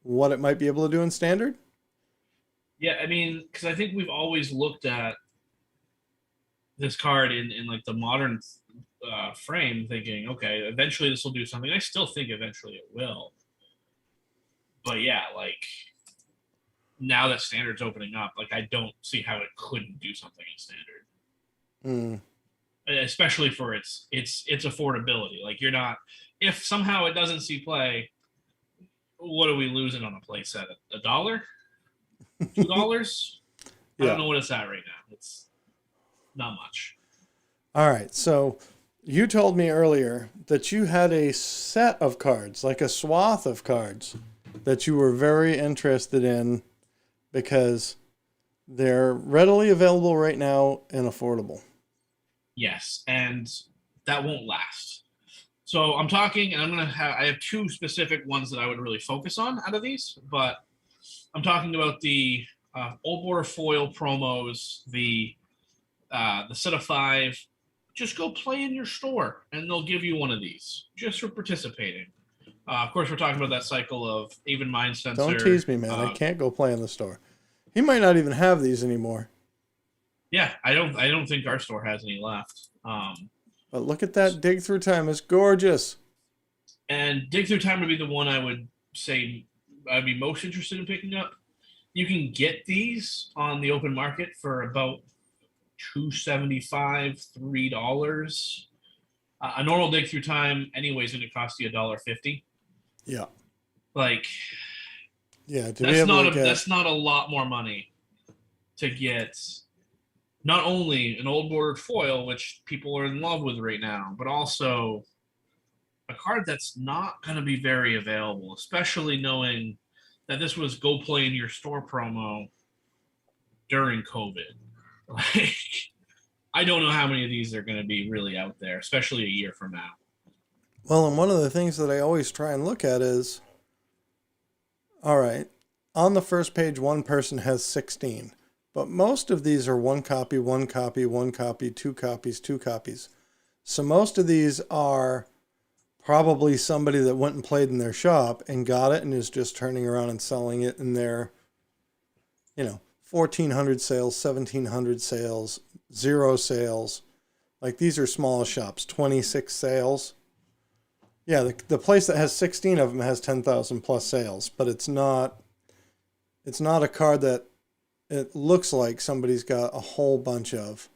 [SPEAKER 1] what it might be able to do in Standard.
[SPEAKER 2] Yeah, because I think we've always looked at this card in like the modern frame, thinking, okay, eventually this will do something. I still think eventually it will. But yeah, like now that Standard's opening up, like I don't see how it couldn't do something in Standard. Especially for its affordability. Like you're not, if somehow it doesn't see play, what are we losing on a play set? $1? $2? I don't know what it's at right now. It's not much.
[SPEAKER 1] All right. So you told me earlier that you had a set of cards, like a swath of cards, that you were very interested in because they're readily available right now and affordable.
[SPEAKER 2] Yes, and that won't last. So I'm talking, and I have 2 specific ones that I would really focus on out of these, but I'm talking about the Old Border Foil promos, the set of 5. Just go play in your store, and they'll give you one of these just for participating. Of course, we're talking about that cycle of Even Mind Sensor.
[SPEAKER 1] Don't tease me, man. I can't go play in the store. He might not even have these anymore.
[SPEAKER 2] Yeah, I don't think our store has any left.
[SPEAKER 1] But look at that Dig Through Time. It's gorgeous.
[SPEAKER 2] And Dig Through Time would be the one I would say I'd be most interested in picking up. You can get these on the open market for about $2.75, $3. A normal Dig Through Time anyway is going to cost you $1.50.
[SPEAKER 1] Yeah.
[SPEAKER 2] Like,
[SPEAKER 1] yeah,
[SPEAKER 2] that's not a lot more money to get not only an Old Bordered foil, which people are in love with right now, but also a card that's not going to be very available, especially knowing that this was go play in your store promo during COVID. Like, I don't know how many of these are going to be really out there, especially a year from now.
[SPEAKER 1] Well, and one of the things that I always try and look at is, all right, on the first page, one person has 16, but most of these are 1 copy, 1 copy, 1 copy, 2 copies, 2 copies. So most of these are probably somebody that went and played in their shop and got it and is just turning around and selling it in their, 1,400 sales, 1,700 sales, 0 sales. Like these are small shops, 26 sales. Yeah, the place that has 16 of them has 10,000 plus sales, but it's not a card that it looks like somebody's got a whole bunch of.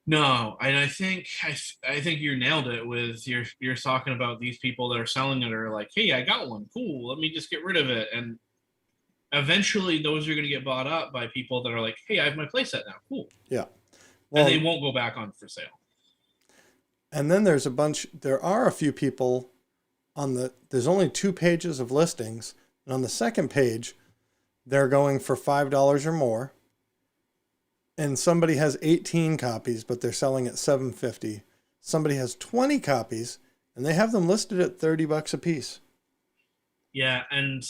[SPEAKER 2] No, and I think you nailed it with you're talking about these people that are selling it are like, hey, I got one, cool, let me just get rid of it, and eventually those are going to get bought up by people that are like, hey, I have my playset now, cool.
[SPEAKER 1] Yeah,
[SPEAKER 2] well, and they won't go back on for sale.
[SPEAKER 1] And then there are a few people there's only 2 pages of listings. And on the second page, they're going for $5 or more. And somebody has 18 copies, but they're selling at $7.50. Somebody has 20 copies, and they have them listed at $30 a piece.
[SPEAKER 2] Yeah, and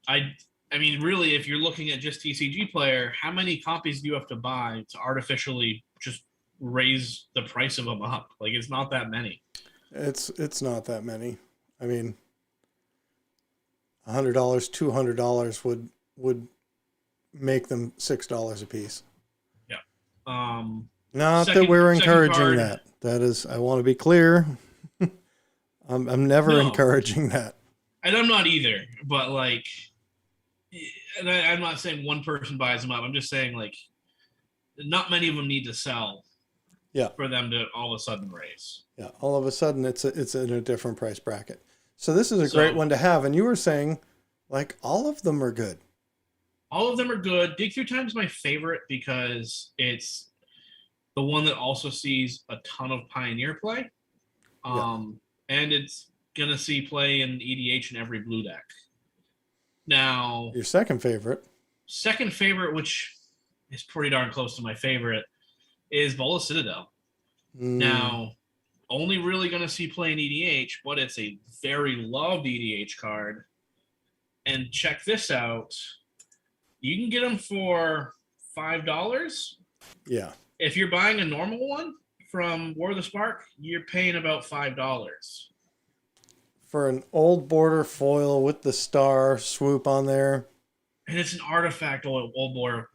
[SPEAKER 2] I mean, really, if you're looking at just TCG Player, how many copies do you have to buy to artificially just raise the price of them up? Like, it's not that many.
[SPEAKER 1] It's not that many. I mean, $100, $200 would make them $6 a piece.
[SPEAKER 2] Yeah.
[SPEAKER 1] Not that we're encouraging that. That is, I want to be clear. I'm never encouraging that.
[SPEAKER 2] And I'm not either, but like, and I'm not saying one person buys them up. I'm just saying, like, not many of them need to sell.
[SPEAKER 1] Yeah.
[SPEAKER 2] For them to all of a sudden raise.
[SPEAKER 1] Yeah. All of a sudden, it's in a different price bracket. So this is a great one to have. And you were saying, like, all of them are good.
[SPEAKER 2] All of them are good. Dig Through Time is my favorite because it's the one that also sees a ton of Pioneer play. And it's going to see play in EDH in every blue deck. Now,
[SPEAKER 1] your second favorite,
[SPEAKER 2] which is pretty darn close to my favorite, is Bola Citadel. Now, only really going to see play in EDH, but it's a very loved EDH card. And check this out. You can get them for $5.
[SPEAKER 1] Yeah.
[SPEAKER 2] If you're buying a normal one from War of the Spark, you're paying about $5.
[SPEAKER 1] For an old border foil with the star swoop on there.
[SPEAKER 2] And it's an artifact old bordered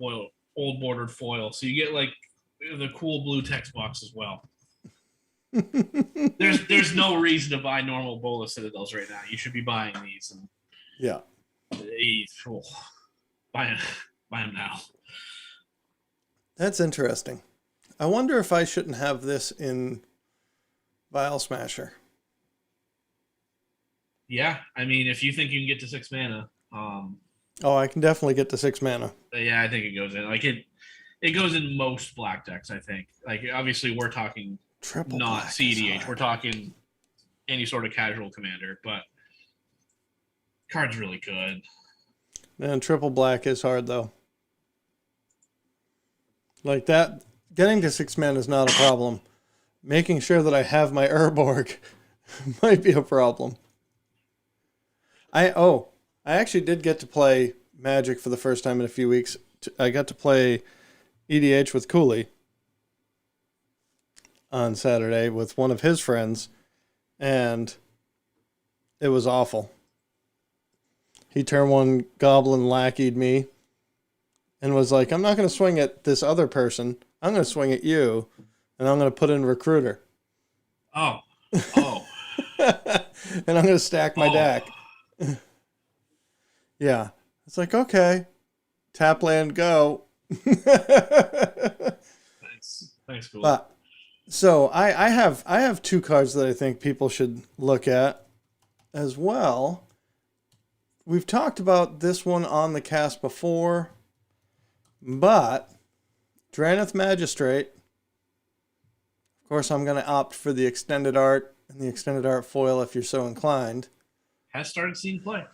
[SPEAKER 2] foil. So you get like the cool blue text box as well. There's no reason to buy normal Bola Citadels right now. You should be buying these. And
[SPEAKER 1] yeah.
[SPEAKER 2] Buy them now.
[SPEAKER 1] That's interesting. I wonder if I shouldn't have this in Vial Smasher.
[SPEAKER 2] Yeah, I mean, if you think you can get to 6 mana,
[SPEAKER 1] I can definitely get to 6 mana.
[SPEAKER 2] Yeah, I think it goes in. Like it goes in most black decks. I think. Like obviously, we're talking
[SPEAKER 1] triple
[SPEAKER 2] not CDH. We're talking any sort of casual commander, but card's really good.
[SPEAKER 1] Man, triple black is hard though. Like that, getting to 6 mana is not a problem. Making sure that I have my Urborg might be a problem. I actually did get to play Magic for the first time in a few weeks. I got to play EDH with Cooley on Saturday with one of his friends, and it was awful. He turned one goblin lackeyed me and was like, I'm not going to swing at this other person. I'm going to swing at you, and I'm going to put in Recruiter.
[SPEAKER 2] Oh.
[SPEAKER 1] And I'm going to stack my deck. Yeah. It's like, okay. Tap land, go.
[SPEAKER 2] Thanks, cool.
[SPEAKER 1] But, so I have 2 cards that I think people should look at as well. We've talked about this one on the cast before, but Drannith Magistrate, of course, I'm going to opt for the extended art and the extended art foil if you're so inclined.
[SPEAKER 2] Has started seeing play.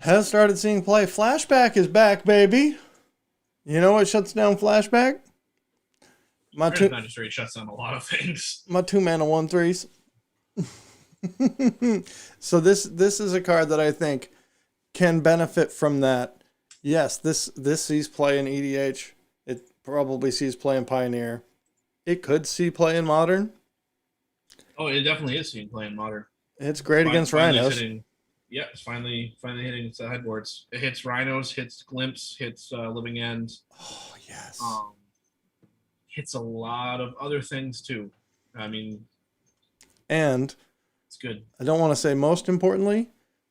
[SPEAKER 1] Flashback is back, baby. You know what shuts down Flashback?
[SPEAKER 2] Magistrate shuts down a lot of things.
[SPEAKER 1] My 2 mana 1/3s. So this is a card that I think can benefit from that. Yes, this sees play in EDH. It probably sees play in Pioneer. It could see play in Modern.
[SPEAKER 2] Oh, it definitely is seeing play in Modern.
[SPEAKER 1] It's great against Rhinos.
[SPEAKER 2] It's finally hitting its headboards. It hits Rhinos, hits Glimpse, hits Living End.
[SPEAKER 1] Oh, yes.
[SPEAKER 2] Hits a lot of other things, too. I mean...
[SPEAKER 1] And...
[SPEAKER 2] It's good.
[SPEAKER 1] I don't want to say most importantly,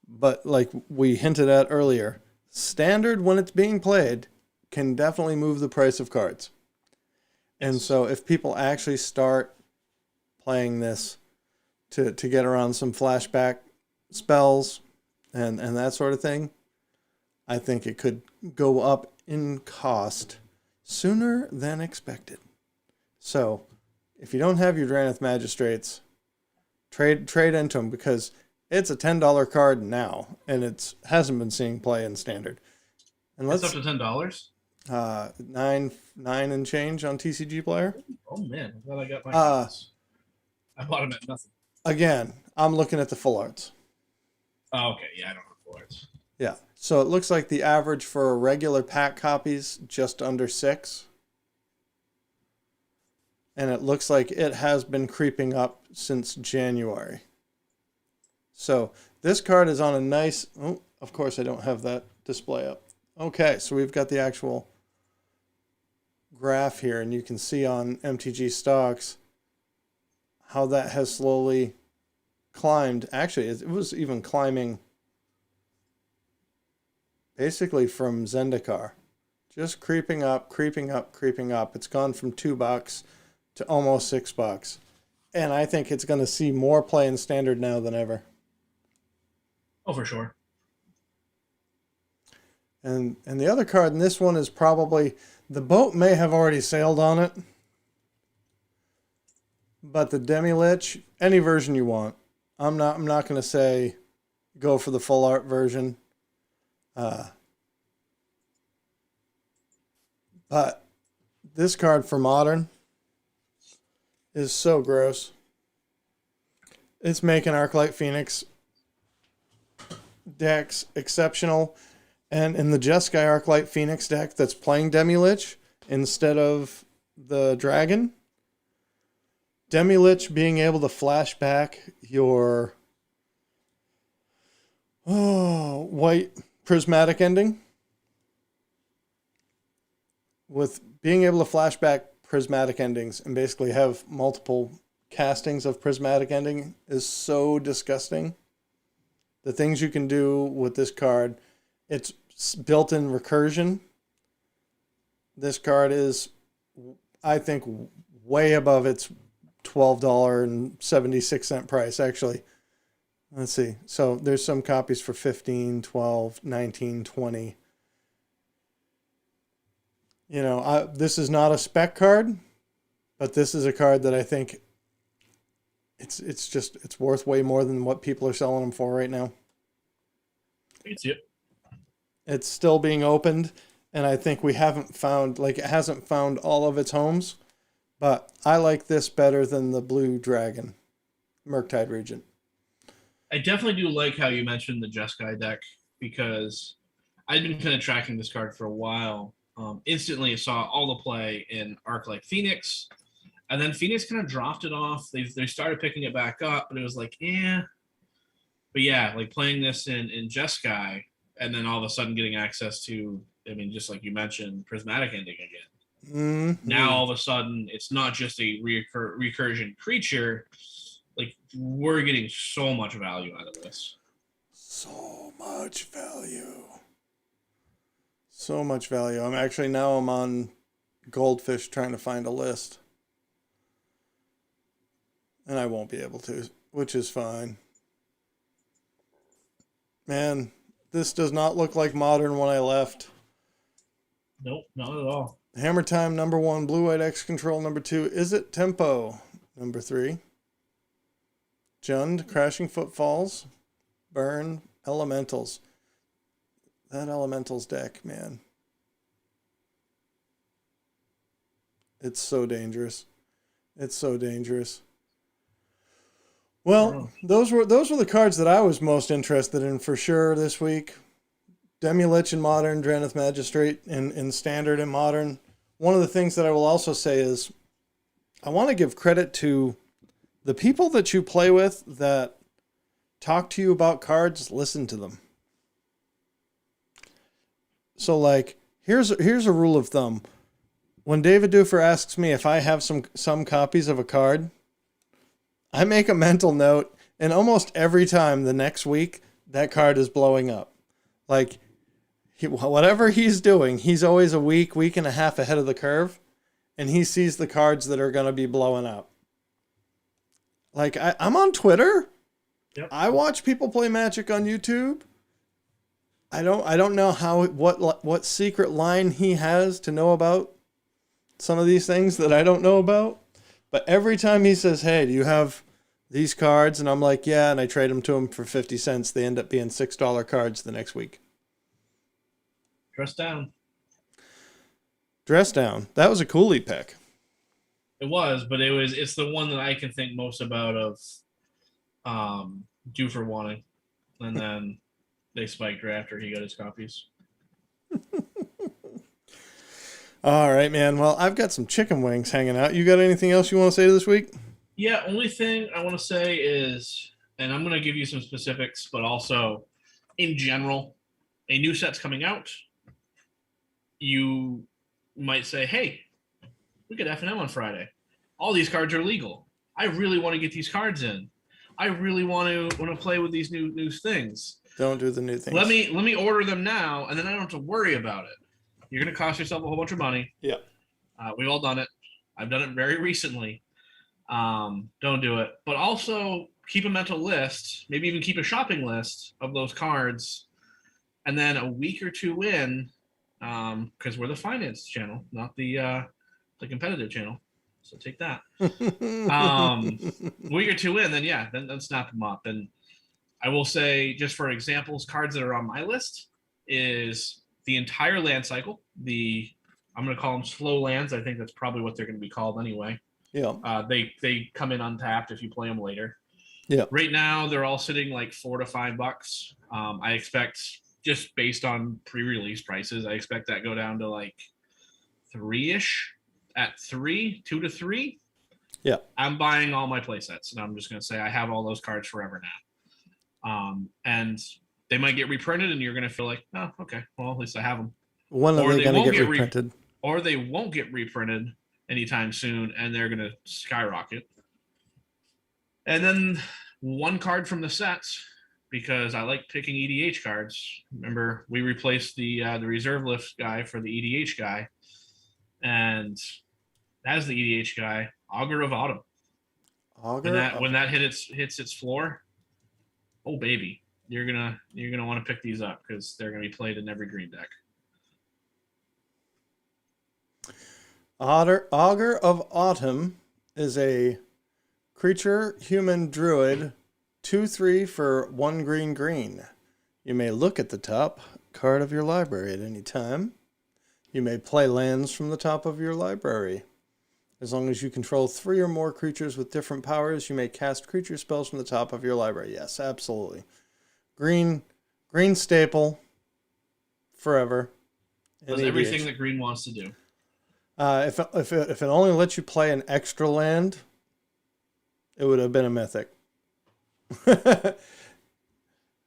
[SPEAKER 1] but like we hinted at earlier, Standard, when it's being played, can definitely move the price of cards. And so if people actually start playing this to get around some flashback spells and that sort of thing, I think it could go up in cost sooner than expected. So if you don't have your Drannith Magistrates, trade into them, because It's a $10 card now, and it hasn't been seeing play in standard. And
[SPEAKER 2] It's up to $10.
[SPEAKER 1] Nine and change on TCG Player.
[SPEAKER 2] Oh man, I'm glad I got my cards. I bought them at nothing.
[SPEAKER 1] Again, I'm looking at the full arts.
[SPEAKER 2] Oh, okay, yeah, I don't have full arts.
[SPEAKER 1] Yeah, so it looks like the average for regular pack copies just under 6. And it looks like it has been creeping up since January. So this card is on a nice... Oh, of course I don't have that display up. Okay, so we've got the actual graph here, and you can see on MTG stocks how that has slowly climbed. Actually, it was even climbing basically from Zendikar. Just creeping up, creeping up, creeping up. It's gone from $2 to almost $6. And I think it's going to see more play in standard now than ever.
[SPEAKER 2] Oh, for sure.
[SPEAKER 1] And the other card in this one is probably, the boat may have already sailed on it, but the Demi-Lich, any version you want. I'm not going to say go for the full art version. But this card for Modern is so gross. It's making Arclight Phoenix decks exceptional. And in the Jeskai Arclight Phoenix deck that's playing Demi-Lich instead of the Dragon, Demi-Lich being able to flash back your white prismatic ending, with being able to flash back prismatic endings and basically have multiple castings of prismatic ending is so disgusting. The things you can do with this card, it's built-in recursion. This card is, I think, way above its $12.76 price, actually. Let's see. So there's some copies for 15, 12, 19, 20. You know, this is not a spec card, but this is a card that I think it's worth way more than what people are selling them for right now.
[SPEAKER 2] I can see it.
[SPEAKER 1] It's still being opened, and I think we haven't found, like, it hasn't found all of its homes, but I like this better than the Blue Dragon, Murktide Regent.
[SPEAKER 2] I definitely do like how you mentioned the Jeskai deck, because I've been kind of tracking this card for a while. Instantly saw all the play in Arclight Phoenix, and then Phoenix kind of dropped it off. They started picking it back up, but it was like, eh. But yeah, like playing this in Jeskai, and then all of a sudden getting access to, I mean, just like you mentioned, prismatic ending again.
[SPEAKER 1] Mm-hmm.
[SPEAKER 2] Now all of a sudden, it's not just a recursion creature. Like, we're getting so much value out of this.
[SPEAKER 1] So much value. So much value. I'm on Goldfish trying to find a list. And I won't be able to, which is fine. Man, this does not look like Modern when I left.
[SPEAKER 2] Nope, not at all.
[SPEAKER 1] Hammer Time, number 1. Blue-White X Control, number 2. Is it Tempo, number 3. Jund, Crashing Footfalls. Burn, Elementals. That Elementals deck, man. It's so dangerous. It's so dangerous. Well, those were the cards that I was most interested in for sure this week. Demi-Lich in Modern, Drannith Magistrate in Standard and Modern. One of the things that I will also say is I want to give credit to the people that you play with that talk to you about cards. Listen to them. So, like, here's a rule of thumb. When David Doofer asks me if I have some copies of a card, I make a mental note, and almost every time the next week, that card is blowing up. Like, whatever he's doing, he's always a week and a half ahead of the curve, and he sees the cards that are going to be blowing up. Like, I'm on Twitter.
[SPEAKER 2] Yep.
[SPEAKER 1] I watch people play Magic on YouTube. I don't know what secret line he has to know about some of these things that I don't know about. But every time he says, hey, do you have these cards, and I'm like, yeah, and I trade them to them for 50 cents. They end up being $6 cards the next week.
[SPEAKER 2] Dress down.
[SPEAKER 1] Dress down. That was a coolie pick.
[SPEAKER 2] It was, but it's the one that I can think most about of due for wanting. And then they spiked right after he got his copies.
[SPEAKER 1] All right, man. Well, I've got some chicken wings hanging out. You got anything else you want to say this week?
[SPEAKER 2] Yeah, only thing I want to say is, and I'm going to give you some specifics, but also in general, a new set's coming out. You might say, hey, we get F&M on Friday. All these cards are legal. I really want to get these cards in. I really want to play with these new things.
[SPEAKER 1] Don't do the new things.
[SPEAKER 2] Let me order them now, and then I don't have to worry about it. You're going to cost yourself a whole bunch of money.
[SPEAKER 1] Yeah.
[SPEAKER 2] We've all done it. I've done it very recently. Don't do it. But also keep a mental list, maybe even keep a shopping list of those cards. And then a week or two in, because we're the finance channel, not the competitive channel. So take that. Week or two in, then snap them up. And I will say, just for examples, cards that are on my list is the entire land cycle. I'm going to call them slow lands. I think that's probably what they're going to be called anyway.
[SPEAKER 1] Yeah.
[SPEAKER 2] They come in untapped if you play them later.
[SPEAKER 1] Yeah.
[SPEAKER 2] Right now, they're all sitting like $4 to $5. I expect, just based on pre-release prices, I expect that go down to like 3-ish. At 2 to 3.
[SPEAKER 1] Yeah.
[SPEAKER 2] I'm buying all my play sets, and I'm just going to say I have all those cards forever now. And they might get reprinted, and you're going to feel like, oh, okay, well, at least I have them.
[SPEAKER 1] When are they going to get reprinted?
[SPEAKER 2] Or they won't get reprinted anytime soon, and they're going to skyrocket. And then one card from the sets, because I like picking EDH cards. Remember, we replaced the reserve list guy for the EDH guy. And as the EDH guy, Augur of Autumn. When that hits its floor, oh baby, you're gonna want to pick these up because they're gonna be played in every green deck.
[SPEAKER 1] Augur of Autumn is a creature, human, druid, 2/3 for 1 green. You may look at the top card of your library at any time. You may play lands from the top of your library. As long as you control 3 or more creatures with different powers, you may cast creature spells from the top of your library. Yes, absolutely. Green staple forever.
[SPEAKER 2] Does everything that green wants to do.
[SPEAKER 1] If it only lets you play an extra land, it would have been a mythic.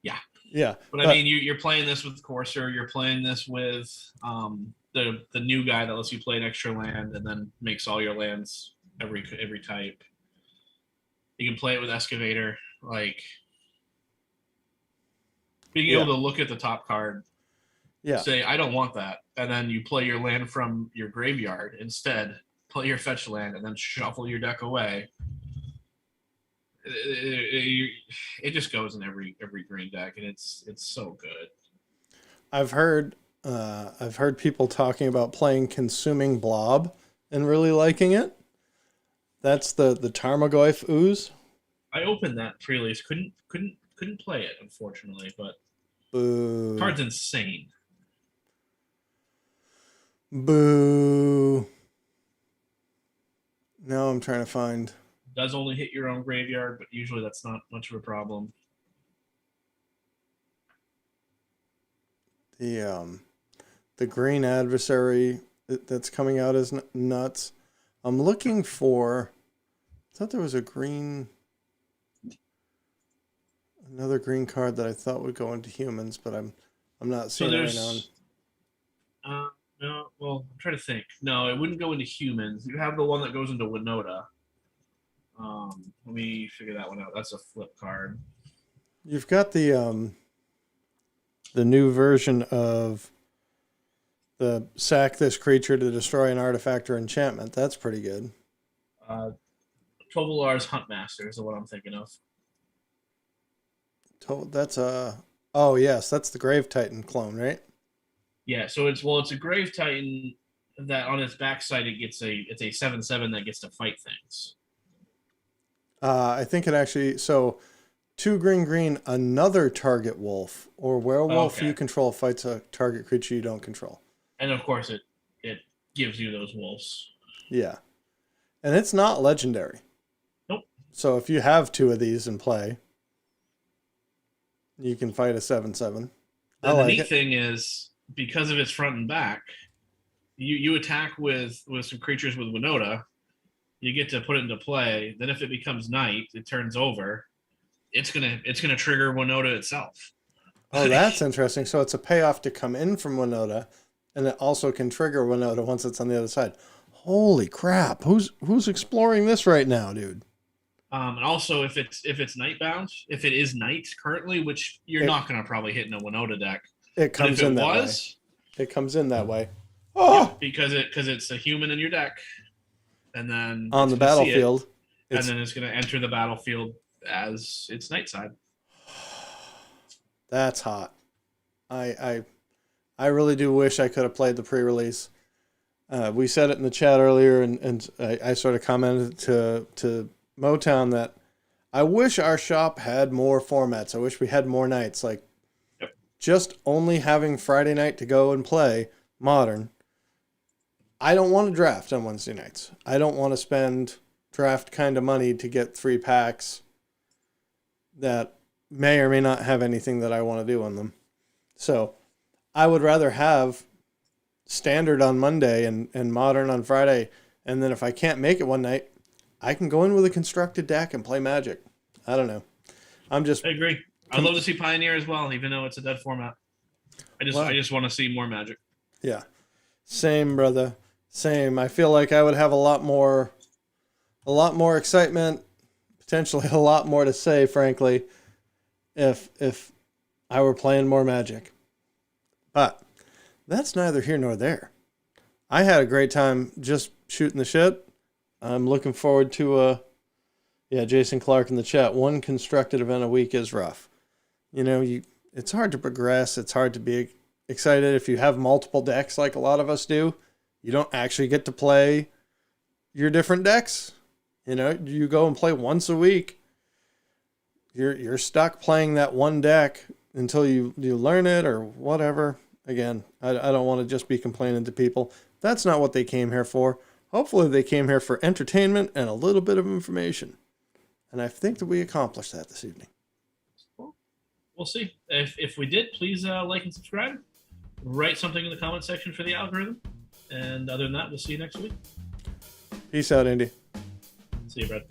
[SPEAKER 2] Yeah.
[SPEAKER 1] Yeah.
[SPEAKER 2] But I mean, you're playing this with Courser. You're playing this with the new guy that lets you play an extra land and then makes all your lands every type. You can play it with Excavator. Like, being able to look at the top card, say, I don't want that. And then you play your land from your graveyard instead, play your fetch land, and then shuffle your deck away. It just goes in every green deck, and it's so good.
[SPEAKER 1] I've heard people talking about playing Consuming Blob and really liking it. That's the Tarmogoyf ooze.
[SPEAKER 2] I opened that pre-release, couldn't play it, unfortunately, but
[SPEAKER 1] boo.
[SPEAKER 2] Card's insane.
[SPEAKER 1] Boo. Now I'm trying to find.
[SPEAKER 2] Does only hit your own graveyard, but usually that's not much of a problem.
[SPEAKER 1] The green adversary that's coming out is nuts. I'm looking for. I thought there was another green card that I thought would go into humans, but I'm not seeing it right
[SPEAKER 2] now. No, well, I'm trying to think. No, it wouldn't go into humans. You have the one that goes into Winota. Let me figure that one out. That's a flip card.
[SPEAKER 1] You've got the new version of the sack this creature to destroy an artifact or enchantment. That's pretty good.
[SPEAKER 2] Tovolar's Huntmaster is the one I'm thinking of.
[SPEAKER 1] That's oh yes, that's the Grave Titan clone, right?
[SPEAKER 2] Yeah, so it's a Grave Titan that on its backside it's a 7/7 that gets to fight things.
[SPEAKER 1] I think it actually, so 2 green green, another target wolf or werewolf
[SPEAKER 2] Okay.
[SPEAKER 1] you control fights a target creature you don't control.
[SPEAKER 2] And of course, it gives you those wolves.
[SPEAKER 1] Yeah. And it's not legendary.
[SPEAKER 2] Nope.
[SPEAKER 1] So if you have 2 of these in play, you can fight a 7/7. I
[SPEAKER 2] The
[SPEAKER 1] like
[SPEAKER 2] neat
[SPEAKER 1] it.
[SPEAKER 2] thing is, because of its front and back, you attack with some creatures with Winota. You get to put it into play. Then if it becomes night, it turns over. It's gonna trigger Winota itself.
[SPEAKER 1] Oh, that's interesting. So it's a payoff to come in from Winota, and it also can trigger Winota once it's on the other side. Holy crap! Who's exploring this right now, dude?
[SPEAKER 2] And also, if it's night bound, if it is night currently, which you're not gonna probably hit in a Winota deck,
[SPEAKER 1] It
[SPEAKER 2] but
[SPEAKER 1] comes
[SPEAKER 2] if it
[SPEAKER 1] in that
[SPEAKER 2] was,
[SPEAKER 1] way. It comes in that way.
[SPEAKER 2] yeah,
[SPEAKER 1] Oh,
[SPEAKER 2] because it's a human in your deck, and then
[SPEAKER 1] on
[SPEAKER 2] it's
[SPEAKER 1] the
[SPEAKER 2] gonna see it,
[SPEAKER 1] battlefield,
[SPEAKER 2] and
[SPEAKER 1] it's
[SPEAKER 2] then it's gonna enter the battlefield as its night side.
[SPEAKER 1] that's hot. I really do wish I could have played the pre-release. We said it in the chat earlier, and I sort of commented to Motown that I wish our shop had more formats. I wish we had more nights. Like,
[SPEAKER 2] Yep.
[SPEAKER 1] just only having Friday night to go and play Modern. I don't want to draft on Wednesday nights. I don't want to spend draft kind of money to get 3 packs that may or may not have anything that I want to do on them. So I would rather have Standard on Monday and Modern on Friday. And then if I can't make it one night, I can go in with a constructed deck and play Magic. I don't know.
[SPEAKER 2] I agree. I'd love to see Pioneer as well, even though it's a dead format. I just want to see more Magic.
[SPEAKER 1] Yeah. Same, brother. Same. I feel like I would have a lot more excitement, potentially a lot more to say, frankly, if I were playing more Magic. But that's neither here nor there. I had a great time just shooting the shit. I'm looking forward to Jason Clark in the chat. One constructed event a week is rough. It's hard to progress. It's hard to be excited if you have multiple decks like a lot of us do. You don't actually get to play your different decks. You go and play once a week. You're stuck playing that one deck until you learn it or whatever. Again, I don't want to just be complaining to people. That's not what they came here for. Hopefully they came here for entertainment and a little bit of information. And I think that we accomplished that this evening.
[SPEAKER 2] We'll see. If we did, please like and subscribe. Write something in the comment section for the algorithm. And other than that, we'll see you next week.
[SPEAKER 1] Peace out, Andy.
[SPEAKER 2] See you, Brad.